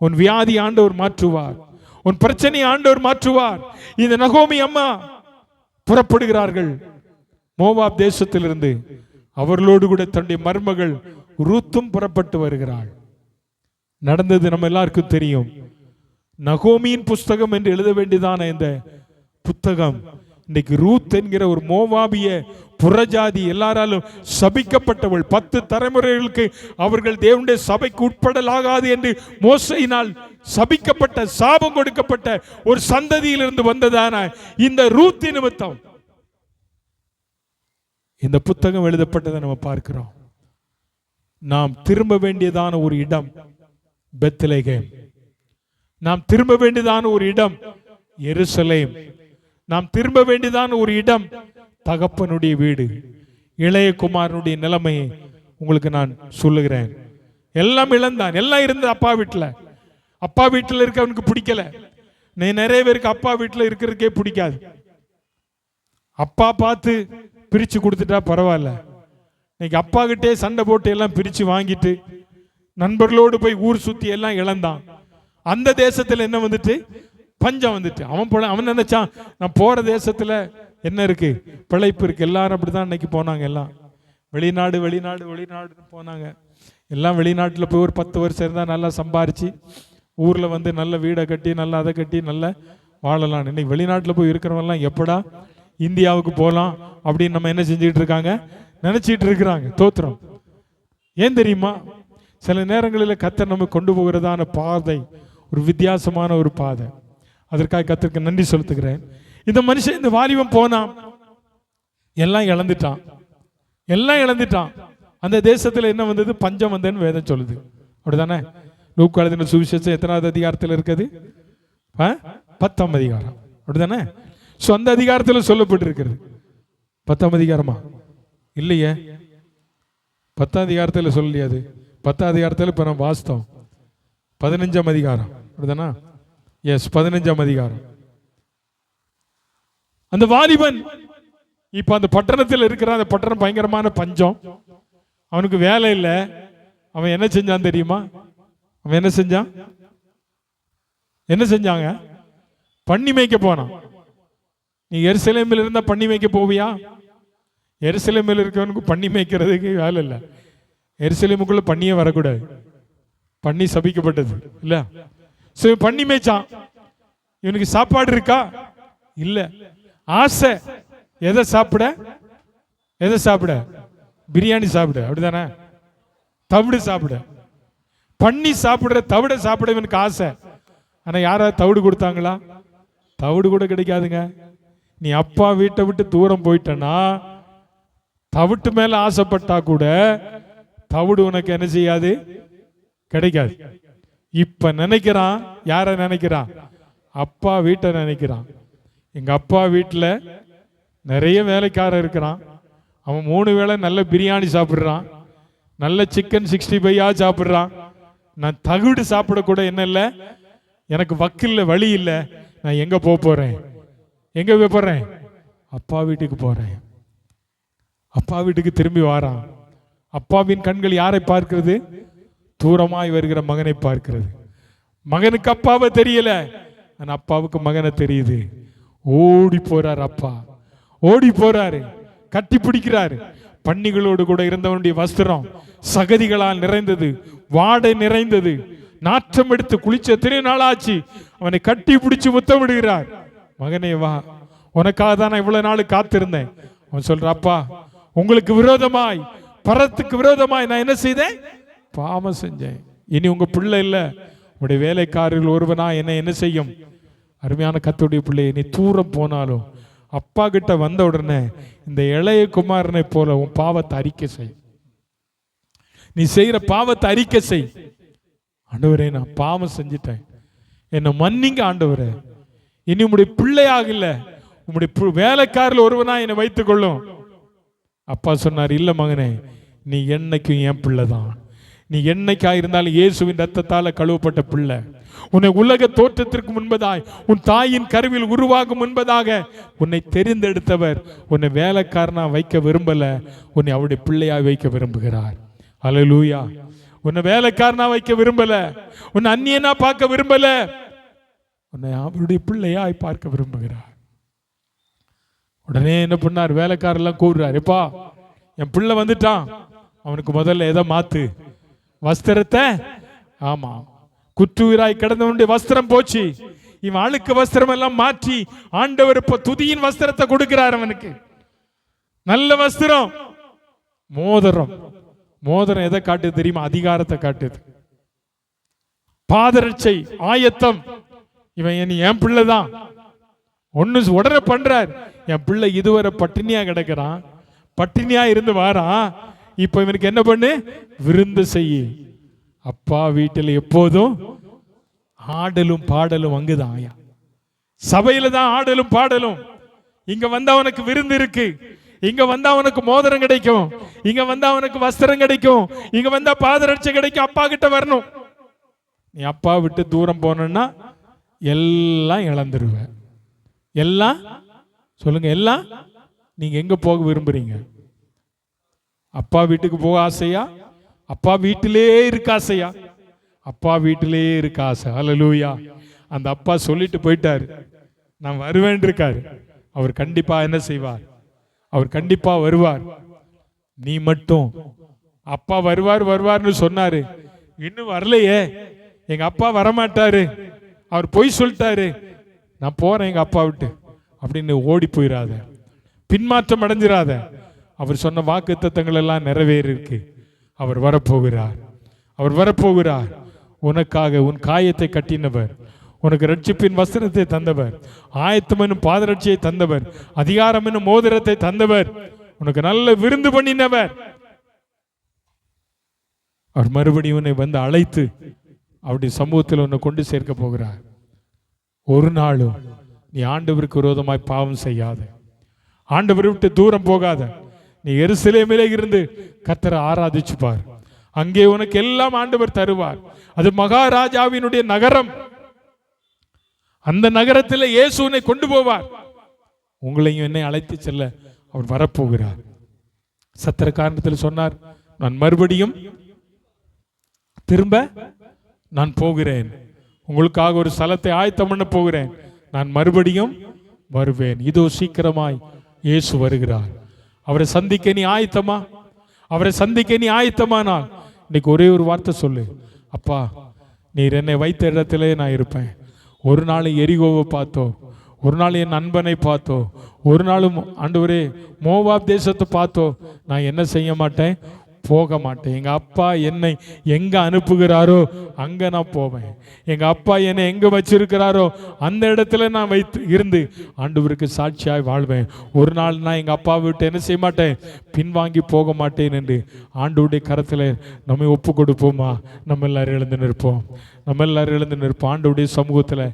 உன் வியாதி ஆண்டவர் மாற்றுவார், உன் பிரச்சனை ஆண்டவர் மாற்றுவார். இந்த நகோமி அம்மா புறப்படுகிறார்கள் மோவாப் தேசத்திலிருந்து. அவர்களோடு கூட தன்னுடைய மருமகள் ரூத்தும் புறப்பட்டு வருகிறாள். நடந்தது நம்ம எல்லாருக்கும் தெரியும். நகோமியின் புஸ்தகம் என்று எழுத வேண்டியதான இந்த புத்தகம் இன்னைக்கு ரூத் என்கிற ஒரு மோவாபிய புறஜாதி, எல்லாராலும் சபிக்கப்பட்டவள், 10 தலைமுறைகளுக்கு அவர்கள் தேவனுடைய சபைக்கு உட்படலாகாது என்று மோசையினால் சபிக்கப்பட்ட, சாபம் கொடுக்கப்பட்ட ஒரு சந்ததியிலிருந்து வந்ததான இந்த ரூத் நிமித்தம் இந்த புத்தகம் எழுதப்பட்டதை நம்ம பார்க்கிறோம். நாம் திரும்ப வேண்டியதான ஒரு இடம் பெத்லகேம், நாம் திரும்ப வேண்டியதான ஒரு இடம் எருசலேம், நாம் திரும்ப வேண்டியதான ஒரு இடம் தகப்பனுடைய வீடு. இளைய குமாரனுடைய நிலைமையை உங்களுக்கு நான் சொல்லுகிறேன். எல்லாம் இழந்தான், எல்லாம் இருந்தது அப்பா வீட்டில். அப்பா வீட்டில் இருக்க அவனுக்கு பிடிக்கல. நிறைய பேருக்கு அப்பா வீட்டில் இருக்கிறதுக்கே பிடிக்காது. அப்பா பார்த்து பிரிச்சு கொடுத்துட்டா பரவாயில்ல. இன்னைக்கு அப்பா கிட்டே சண்டை போட்டு எல்லாம் பிரிச்சு வாங்கிட்டு நண்பர்களோடு போய் ஊர் சுத்தி எல்லாம் இழந்தான். அந்த தேசத்துல என்ன வந்துட்டு? பஞ்சம் வந்துட்டு. அவன் நினைச்சான், நான் போற தேசத்துல என்ன இருக்கு? பிழைப்பு இருக்கு. எல்லாரும் அப்படிதான் இன்னைக்கு போனாங்க. எல்லாம் வெளிநாடு வெளிநாடு வெளிநாடுன்னு போனாங்க. எல்லாம் வெளிநாட்டில் போய் ஒரு 10 வருஷம் இருந்தால் நல்லா சம்பாரிச்சு ஊரில் வந்து நல்ல வீடை கட்டி நல்லா அதை கட்டி நல்லா வாழலாம். இன்னைக்கு வெளிநாட்டில் போய் இருக்கிறவங்கலாம் எப்படா இந்தியாவுக்கு போகலாம் அப்படின்னு நம்ம என்ன செஞ்சுக்கிட்டு இருக்காங்க? நினைச்சிட்டு இருக்கிறாங்க. தோத்திரம். ஏன் தெரியுமா? சில நேரங்களில் கர்த்தர் நம்ம கொண்டு போகிறதான பாதை ஒரு வித்தியாசமான ஒரு பாதை. அதற்காக கர்த்தருக்கு நன்றி செலுத்துகிறேன். இந்த மனுஷன், இந்த வாலிபம் போனான், எல்லாம் இழந்துட்டான், எல்லாம் இழந்துட்டான். அந்த தேசத்தில் என்ன வந்தது? பஞ்சம் வந்ததுன்னு வேதம் சொல்லுது. அப்படிதானே? லூக்கா எழுதின சுவிசேஷம் எத்தனாவது அதிகாரத்தில் இருக்குது? 10ஆம் அதிகாரம். அப்படிதானே? ஸோ அந்த அதிகாரத்தில் சொல்லப்பட்டு இருக்கிறது. 10ஆம் அதிகாரமா? இல்லையே, 10ஆம் அதிகாரத்தில் சொல்லலையாது. 10ஆம் அதிகாரத்தில் இப்போ நம்ம வாஸ்தவம் 15ஆம் அதிகாரம். அப்படிதானா? எஸ், 15ஆம் அதிகாரம். அந்த வாலிபன் இப்ப அந்த பட்டணத்தில் இருக்கிற, அந்த பட்டணம் பயங்கரமான பஞ்சம், அவனுக்கு வேலை இல்லை. அவன் என்ன செஞ்சான் தெரியுமா? அவன் என்ன செஞ்சான்? என்ன செஞ்சாங்க? பண்ணி மேய்க்க போனான். நீ எருசலேமில் இருந்தா பண்ணி மேய்க்க போவியா? எருசலேமில் இருக்கவனுக்கு பண்ணி மேய்க்கிறதுக்கு வேலை இல்லை. எருசலேமுக்குள்ள பண்ணியே வரக்கூடாது. பண்ணி சபிக்கப்பட்டது இல்ல. சோ பண்ணி மேய்ச்சான். இவனுக்கு சாப்பாடு இருக்கா? இல்ல. ஆசை எதை சாப்பிட? எதை சாப்பிட? பிரியாணி சாப்பிட. அப்படிதானே? தவிடு சாப்பிட. பண்ணி சாப்பிடுற தவிட சாப்பிட இவனுக்கு ஆசை. ஆனா யாராவது தவிடு கொடுத்தாங்களா? தவிடு கூட கிடைக்காதுங்க. நீ அப்பா வீட்டை விட்டு தூரம் போயிட்டனா தவிட்டு மேல ஆசைப்பட்டா கூட தவிடு உனக்கு என்ன செய்யாது? கிடைக்காது. இப்ப நினைக்கிறான். யார நினைக்கிறான்? அப்பா வீட்டை நினைக்கிறான். எங்க அப்பா வீட்டில் நிறைய வேலைக்காரர் இருக்கிறான். அவன் 3 வேளை நல்ல பிரியாணி சாப்பிடுறான், நல்ல சிக்கன் 65 சாப்பிடுறான். நான் தவிடு சாப்பிடக்கூட என்ன இல்லை, எனக்கு வக்கில்ல, வழி இல்லை. நான் எங்க போறேன்? எங்க போறேன்? அப்பா வீட்டுக்கு போறேன். அப்பா வீட்டுக்கு திரும்பி வாரான். அப்பாவின் கண்கள் யாரை பார்க்கிறது? தூரமாய் வருகிற மகனை பார்க்கிறது. மகனுக்கு அப்பாவை தெரியல, ஆனா அப்பாவுக்கு மகனை தெரியுது. ஓடி போறார். அப்பா ஓடி போறாரு, கட்டி பிடிக்கிறாரு. பன்னிகளோடு கூட இருந்தவனுடைய வஸ்திரம் சகதிகளால் நிறைந்தது, வாடை நிறைந்தது, நாற்றம் எடுத்து குளிச்ச எத்தனை நாள் ஆச்சு. அவனை கட்டி பிடிச்சு முத்தமிடுகிறார். மகனே வா, உனக்காக தான் நான் இவ்வளவு நாள் காத்திருந்தேன். அவன் சொல்ற, அப்பா உங்களுக்கு விரோதமாய், பரத்துக்கு விரோதமாய் நான் என்ன செய்தேன்? பாவம் செஞ்சேன். இனி உங்க பிள்ளை இல்ல, உங்களுடைய வேலைக்காரர்கள் ஒருவனா என்ன செய்யும்? அருமையான கர்த்தருடைய பிள்ளையை, நீ தூரம் போனாலும் அப்பா கிட்ட வந்த உடனே இந்த இளைய குமாரனை போல உன் பாவத்தை அறிக்கை செய். நீ செய்யற பாவத்தை அறிக்கை செய். ஆண்டவரே, நான் பாவம் செஞ்சிட்டேன், என்ன மன்னிங்க ஆண்டவரே. இனி உம்முடைய பிள்ளையாக இல்ல, உம்முடைய வேலைக்காரில் ஒருவனா என்னை வைத்துக் கொள்ளும். அப்பா சொன்னார், இல்ல மகனே, நீ என்னைக்கும் என் பிள்ளைதான். நீ என்னைக்கா இருந்தாலும் இயேசுவின் ரத்தத்தால கழுவப்பட்ட பிள்ளை. உன்னை உலக தோற்றத்திற்கு முன்பதாய், உன் தாயின் கருவில் உருவாகும் முன்பதாக உன்னை தெரிந்தெடுத்தவர் உன்னை வேலைக்காரனா வைக்க விரும்பல, உன்னை அவருடைய பிள்ளையா வைக்க விரும்புகிறார். அல்லேலூயா. உன்னை வேலைக்காரனா வைக்க விரும்பல, உன்னை அந்நியனா பார்க்க விரும்பல, உன்னை அவருடைய பிள்ளையாய் பார்க்க விரும்புகிறார். உடனே என்ன பண்ணார், வேலைக்காரெல்லாம் கூறுறார், எப்பா என் பிள்ளை வந்துட்டான், அவனுக்கு முதல்ல எதை மாத்து, வஸ்திரத்தை. ஆமா, குற்றுயிராய் கிடந்தவனுடைய வஸ்திரம் போச்சு, இவன் அழுக்கு வஸ்திரம் எல்லாம் மாற்றி ஆண்டவர் இப்ப துதியின் வஸ்திரத்தை கொடுக்கிறார் அவனுக்கு. நல்ல வஸ்திரம், மோதிரம். மோதிரம் எதை காட்டுது தெரியுமா? அதிகாரத்தை காட்டுது. பாதரட்சை, ஆயத்தம். இவன் என் பிள்ளைதான். ஒன்னு உடனே பண்றார். என் பிள்ளை இதுவரை பட்டினியா கிடக்கிறான், பட்டினியா இருந்து வாரான், இப்ப இவனுக்கு என்ன பண்ணு, விருந்து செய்ய. அப்பா வீட்டில் எப்போதும் ஆடலும் பாடலும். அங்குதான் ஆயா, சபையில தான் ஆடலும் பாடலும். இங்க வந்தா அவனுக்கு விருந்து இருக்கு, இங்க வந்தா அவனுக்கு மோதிரம் கிடைக்கும், இங்க வந்தா அவனுக்கு வஸ்திரம் கிடைக்கும், இங்க வந்தா பாதரட்சை கிடைக்கும். அப்பா கிட்ட வரணும். நீ அப்பா விட்டு தூரம் போனா எல்லாம் இழந்துருவ. எல்லாம் சொல்லுங்க, எல்லாம். நீங்க எங்க போக விரும்புறீங்க? அப்பா வீட்டுக்கு போக ஆசையா? அப்பா வீட்டிலே இருக்க ஆசையா? அப்பா வீட்டிலே இருக்க ஆசை. ஹல்லேலூயா. அந்த அப்பா சொல்லிட்டு போயிட்டாரு, நான் வருவேன் இருக்காரு. அவர் கண்டிப்பா என்ன செய்வார்? அவர் கண்டிப்பா வருவார். நீ மட்டும், அப்பா வருவார் வருவார்னு சொன்னாரு, இன்னும் வரலையே, எங்க அப்பா வரமாட்டாரு, அவர் பொய் சொல்லிட்டாரு, நான் போறேன் எங்க அப்பா விட்டு அப்படின்னு ஓடி போயிடாத, பின்மாற்றம் அடைஞ்சிடாத. அவர் சொன்ன வாக்குத்தத்தங்கள் எல்லாம் நிறைவேறி இருக்கு. அவர் வரப்போகிறார், அவர் வரப்போகிறார். உனக்காக உன் காயத்தை கட்டினவர், உனக்கு ரட்சிப்பின் வஸ்திரத்தை தந்தவர், ஆயத்தம் என்னும் பாதரட்சியை தந்தவர், அதிகாரம் என்னும் மோதிரத்தை தந்தவர், உனக்கு நல்ல விருந்து பண்ணினவர். அவர் மறுபடியும் உன்னை வந்து அழைத்து அவருடைய சமூகத்தில் உன்னை கொண்டு சேர்க்க போகிறார். ஒரு நாளும் நீ ஆண்டவருக்கு விரோதமாய் பாவம் செய்யாத, ஆண்டவரை விட்டு தூரம் போகாத. நீ எருசலேமிலே இருந்து கர்த்தரை ஆராதிச்சு பார், அங்கே உனக்கு எல்லாம் ஆண்டவர் தருவார். அது மகாராஜாவினுடைய நகரம். அந்த நகரத்தில் இயேசு உன்னை கொண்டு போவார். உங்களையும் என்னை அழைத்து செல்ல அவர் வரப்போகிறார். சத்திர காரணத்தில் சொன்னார், நான் மறுபடியும் திரும்ப நான் போகிறேன், உங்களுக்காக ஒரு ஸ்தலத்தை ஆயத்தம் பண்ண போகிறேன், நான் மறுபடியும் வருவேன். இதோ சீக்கிரமாய் இயேசு வருகிறார். அவரை சந்திக்க நீ ஆயத்தமா? அவரை சந்திக்க நீ ஆயத்தமானால் இன்னைக்கு ஒரே ஒரு வார்த்தை சொல்லு, அப்பா நீர் என்னை வைத்த இடத்திலே நான் இருப்பேன். ஒரு நாள் எரிகோவை பார்த்தோ, ஒரு நாள் என் நண்பனை பார்த்தோ, ஒரு நாளும் ஆண்டவரே மோவாப் தேசத்தை பார்த்தோ, நான் என்ன செய்ய மாட்டேன், போக மாட்டேன். எங்க அப்பா என்னை எங்க அனுப்புகிறாரோ அங்க நான் போவேன். எங்க அப்பா என்னை எங்க வச்சிருக்கிறாரோ அந்த இடத்துல நான் வைத்து இருந்து ஆண்டவருக்கு சாட்சியாய் வாழ்வேன். ஒரு நாள் நான் எங்க அப்பா விட்டு என்ன செய்ய மாட்டேன், பின்வாங்கி போக மாட்டேன் என்று ஆண்டவருடைய கரத்தில் நம்ம ஒப்பு கொடுப்போமா? நம்ம எல்லாரும் எழுந்து நிற்போம், நம்ம எல்லாரும் எழுந்து நிற்போம். ஆண்டவருடைய சமூகத்தில்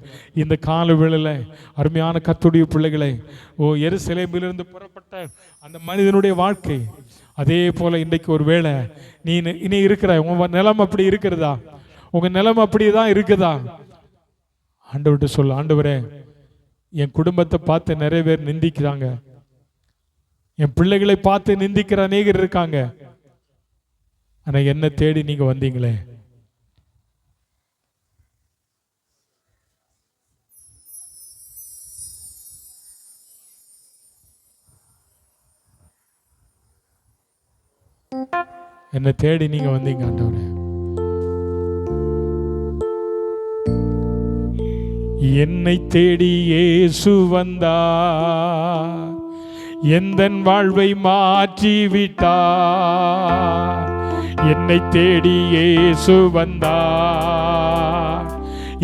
இந்த கால வேளையில் அருமையான கர்த்தருடைய பிள்ளைகளை, எருசலேமிலிருந்து புறப்பட்ட அந்த மனிதனுடைய வாழ்க்கை அதே போல இன்றைக்கு ஒரு வேளை நீ இனி இருக்கிற உங்க நிலம் அப்படி இருக்கிறதா, உங்க நிலம் அப்படிதான் இருக்குதா? ஆண்டவர்கிட்ட சொல்ல, ஆண்டவரே என் குடும்பத்தை பார்த்து நிறைய பேர் நிந்திக்கிறாங்க, என் பிள்ளைகளை பார்த்து நிந்திக்கிற அநேகர் இருக்காங்க, ஆனா என்ன தேடி நீங்க வந்தீங்களே, என்னை தேடி நீங்க வந்தீங்க ஆண்டவரே. என்னை தேடி இயேசு வந்தார், எந்தன் வாழ்வை மாற்றி விட்டார். என்னை தேடி இயேசு வந்தார்,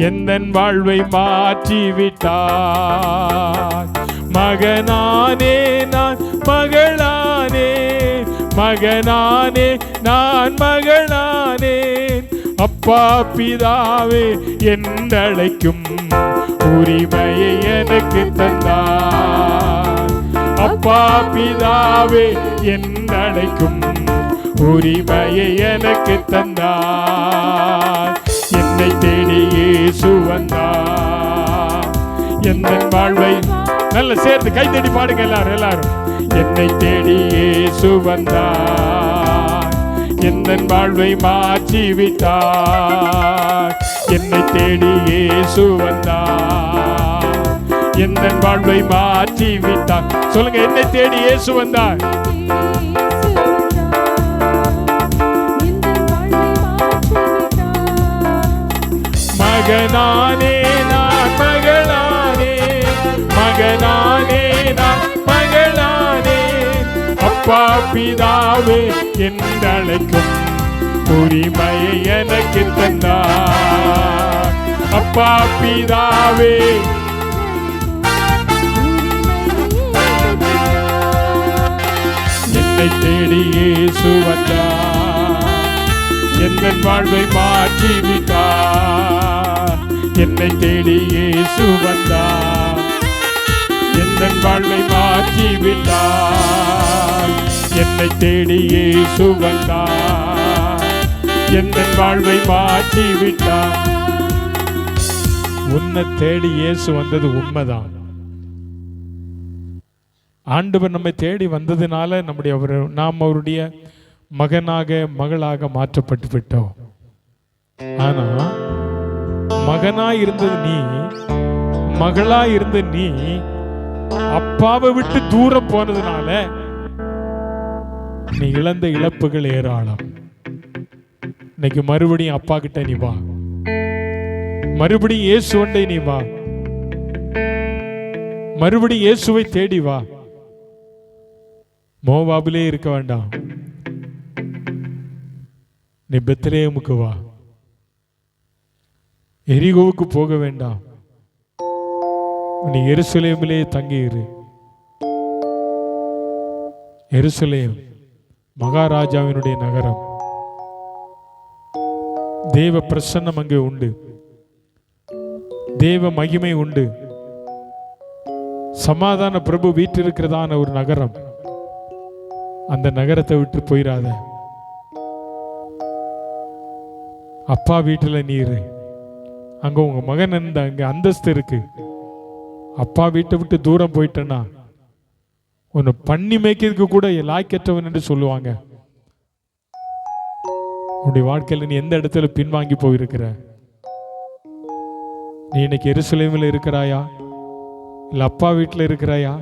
எந்தன் வாழ்வை மாற்றி விட்டார். மகனானே நான் மகளானே, மகனானே நான் மகளானேன். அப்பா பிதாவே என்றழைக்கும் உரிமையை எனக்கு தந்தார். அப்பா பிதாவே என்றழைக்கும் உரிமையை எனக்கு தந்தார். என்னை தேடி இயேசு வந்தார், எந்த வாழ்வை நல்ல சேர்த்து கை தட்டி பாடுங்க எல்லாரும். என்னை தேடி இயேசு வந்தார், எந்தன் வாழ்வை மாற்றி விட்டார். என்னை தேடி இயேசு வந்தார், எந்தன் வாழ்வை மாற்றி விட்டார். சொல்லுங்க, என்னை தேடி இயேசு வந்தார். மகனானே நான் மகளானே, மகனானே நான் மகளானே, அப்பா பிதாவே என்றழைக்கும் உரிமையை எனக்கு தந்தார். அப்பா பிதாவே என்னை தேடி இயேசு வந்தார், என் வாழ்வை மாற்றி விட்டார். என்னை தேடி இயேசு வந்தார், என் வாழ்வை மாற்றி விட்டார். என்னை தேடி இயேசு வந்தார், என் வாழ்வை மாற்றி விட்டார். உன்னை தேடி இயேசு வந்தது உண்மைதான். ஆண்டவர் நம்மை தேடி வந்ததுனால நாம் அவருடைய மகனாக மகளாக மாற்றப்பட்டு விட்டோம். ஆனா மகனா இருந்தது நீ, மகளா இருந்த நீ அப்பாவை விட்டு தூரம் போனதுனால நீ இழந்த இழப்புகள் ஏராளம். இன்னைக்கு மறுபடியும் அப்பா கிட்ட நீ வா, மறுபடியும் இயேசுவண்டை நீ வா, மறுபடியும் இயேசுவை தேடி வா. மோவாபிலே இருக்க வேண்டாம், நீ பெத்லெகேமுக்கு வா. எரிகோவுக்கு போக வேண்டாம், நீ எருசலேமிலே தங்கியிரு. எருசலேம் மகாராஜாவினுடைய நகரம். தேவ பிரசன்னம் அங்கே உண்டு, தேவ மகிமை உண்டு, சமாதான பிரபு வீற்றிருக்கிறதான ஒரு நகரம். அந்த நகரத்தை விட்டு போயிடாத. அப்பா வீட்டில் நீர், அங்க உங்க மகன் அங்க அந்தஸ்து இருக்கு. அப்பா வீட்டை விட்டு தூரம் போயிட்டேன்னா உன்னை பண்ணி மேய்க்கிறதுக்கு கூட லாய்க்கற்றவன் என்று சொல்லுவாங்க. உன்னுடைய வாழ்க்கையில் நீ எந்த இடத்துல பின்வாங்கி போயிருக்கிற? நீ இன்னைக்கு எருசலேமில் இருக்கிறாயா, இல்லை அப்பா வீட்டில் இருக்கிறாயா,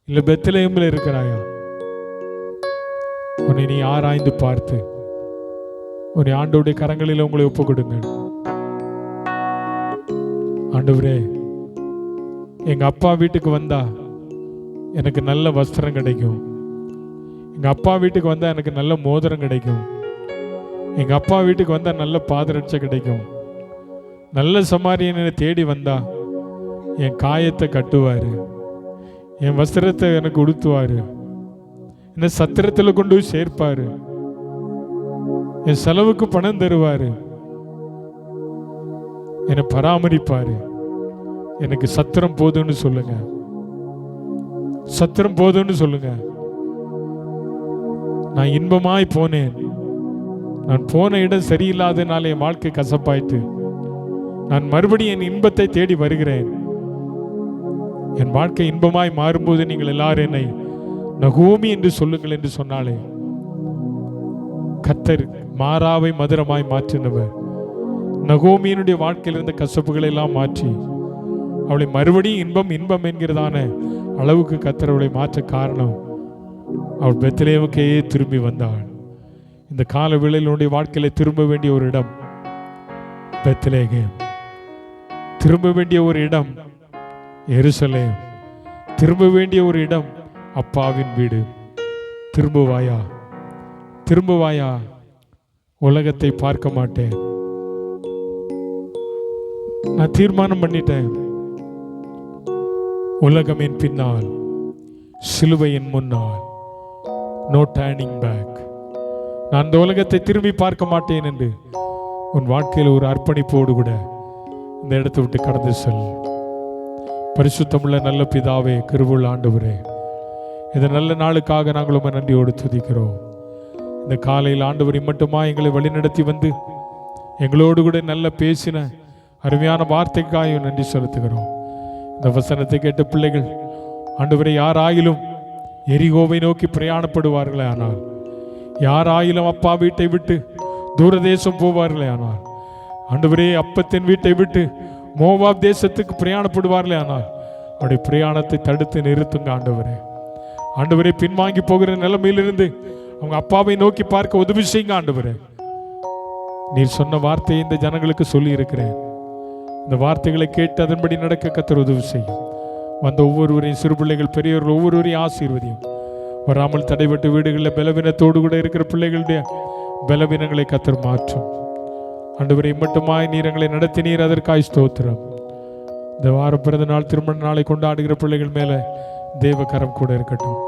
இல்லை பெத்லெகேமில் இருக்கிறாயா? உன்னை நீ ஆராய்ந்து பார்த்து உன்னை ஆண்டவருடைய கரங்களில் உங்களை ஒப்பு கொடுங்க. ஆண்டவரே, எங்க அப்பா வீட்டுக்கு வந்தா எனக்கு நல்ல வஸ்திரம் கிடைக்கும், எங்க அப்பா வீட்டுக்கு வந்தா எனக்கு நல்ல மோதிரம் கிடைக்கும், எங்க அப்பா வீட்டுக்கு வந்தா நல்ல பாதரட்சை கிடைக்கும், நல்ல சமாரியனை தேடி வந்தா என் காயத்தை கட்டுவாரு, என் வஸ்திரத்தை எனக்கு உடுத்துவாரு, என்ன சத்திரத்தில் கொண்டு போய் சேர்ப்பாரு, என் செலவுக்கு பணம் தருவாரு, என்னை பராமரிப்பாரு. எனக்கு சத்திரம் போதும்னு சொல்லுங்க, சத்திரம் போதும்னு சொல்லுங்க. நான் இன்பமாய் போனேன், நான் போன இடம் சரியில்லாதனால என் வாழ்க்கை கசப்பாயிட்டு, நான் மறுபடியும் என் இன்பத்தை தேடி வருகிறேன். என் வாழ்க்கை இன்பமாய் மாறும்போது நீங்கள் எல்லாரும் என்னை நகோமி என்று சொல்லுங்கள் என்று சொன்னாலே, கர்த்தர் மாறாவை மதுரமாய் மாற்றினவர். நகோமியினுடைய வாழ்க்கையில் இருந்த கசப்புகளை எல்லாம் மாற்றி அவளை மறுபடியும் இன்பம் இன்பம் என்கிறதான அளவுக்கு கர்த்தர் அவளை மாற்ற காரணம், அவள் பெத்லெகேமுக்கே திரும்பி வந்தாள். இந்த கால வேளையிலுடைய வாழ்க்கையில திரும்ப வேண்டிய ஒரு இடம் பெத்லெகேம், திரும்ப வேண்டிய ஒரு இடம் எருசலேம், திரும்ப வேண்டிய ஒரு இடம் அப்பாவின் வீடு. திரும்புவாயா, திரும்புவாயா? உலகத்தை பார்க்க மாட்டேன், நான் தீர்மானம் பண்ணிட்டேன். உலகம் என் பின்னால், சிலுவை என் முன்னால், நோ டர்னிங் பேக். நான் இந்த உலகத்தை திரும்பி பார்க்க மாட்டேன் என்று உன் வாழ்க்கையில் ஒரு அர்ப்பணிப்போடு கூட இந்த இடத்தை விட்டு கடந்து செல். பரிசுத்தமுள்ள நல்ல பிதாவே, கிருபையுள்ள ஆண்டவரே, இந்த நல்ல நாளுக்காக நாங்கள் உம்மை நன்றியோடு துதிக்கிறோம். இந்த காலையில் ஆண்டவரை மட்டுமா எங்களை வழிநடத்தி வந்து எங்களோடு கூட நல்ல பேசின அருமையான வார்த்தைக்காக நன்றி செலுத்துகிறோம். இந்த வசனத்தை கேட்ட பிள்ளைகள் ஆண்டவரை யாராயிலும் எரிகோவை நோக்கி பிரயாணப்படுவார்களே, ஆனால் யாராயிலும் அப்பா வீட்டை விட்டு தூரதேசம் போவார்களே ஆனால், ஆண்டவரே அப்பத்தின் வீட்டை விட்டு மோவாப் தேசத்துக்கு பிரயாணப்படுவார்களே ஆனால், அவருடைய பிரயாணத்தை தடுத்து நிறுத்துங்க ஆண்டவரே. ஆண்டவரே, பின்வாங்கி போகிற நிலைமையிலிருந்து அவங்க அப்பாவை நோக்கி பார்க்க உதவி செய்யுங்க ஆண்டவரே. நீர் சொன்ன வார்த்தையை இந்த ஜனங்களுக்கு சொல்லி இருக்கிறேன். இந்த வார்த்தைகளை கேட்டு அதன்படி நடக்க கர்த்தர் உதவி செய்யும். வந்த ஒவ்வொருவரையும், சிறு பிள்ளைகள் பெரியவர்கள் ஒவ்வொருவரையும் ஆசீர்வதியும். வராமல் தடைபட்டு வீடுகளில் பலவீனத்தோடு கூட இருக்கிற பிள்ளைகளுடைய பலவீனங்களை கர்த்தர் மாற்றும். ஆண்டவரை மட்டுமாய் நீர் எங்களை நடத்தினீர், அதற்காய் ஸ்தோத்திரம். இந்த வாரம் பிறந்த நாள், திருமண நாளை கொண்டாடுகிற பிள்ளைகள் மேலே தேவகரம் கூட இருக்கட்டும்.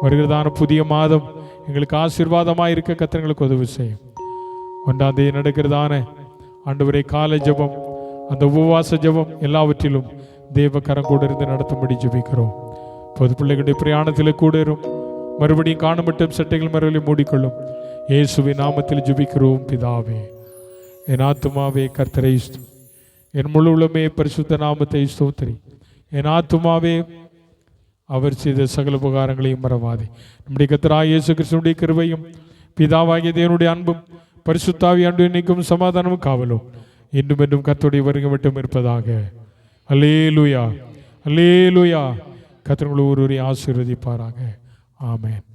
வருகிறதான புதிய மாதம் எங்களுக்கு ஆசீர்வாதமாக இருக்க கர்த்தர் எங்களுக்கு உதவி செய்யும். 1ஆம் தேதி நடக்கிறதான ஆண்டவரை காலை ஜெபம், அந்த உபவாச ஜெபம் எல்லாவற்றிலும் தேவகரம் கூட இருந்து நடத்தும்படி ஜெபிக்கிறோம். பொது பிள்ளைகளுடைய பிரயாணத்தில் கூட இரும். மறுபடியும் காண மட்டும் சட்டைகள் மறுபடியும் மூடிக்கொள்ளும். இயேசுவின் நாமத்தில் ஜெபிக்கிறோம் பிதாவே. என் ஆத்துமாவே கர்த்தரை ஸ்தோத்திரி, என் முழு உள்ளமே பரிசுத்த நாமத்தை ஸ்தோத்திரி. என் ஆத்துமாவே அவர் செய்த சகல உபகாரங்களையும் மறவாதே. நம்முடைய கர்த்தராகிய இயேசு கிறிஸ்துவின் கிருபையும் பிதாவாகிய தேவனுடைய அன்பும் பரிசுத்தாவிய அன்பு இன்னைக்கும் சமாதானமும் காவலும் இன்னும் என்றும் கர்த்தருடைய வருகை மட்டும் இருப்பதாக. அல்லேலூயா, அல்லேலூயா. கர்த்தர் உங்களை ஒருவரை ஆசீர்வதிப்பாராக. ஆமென்.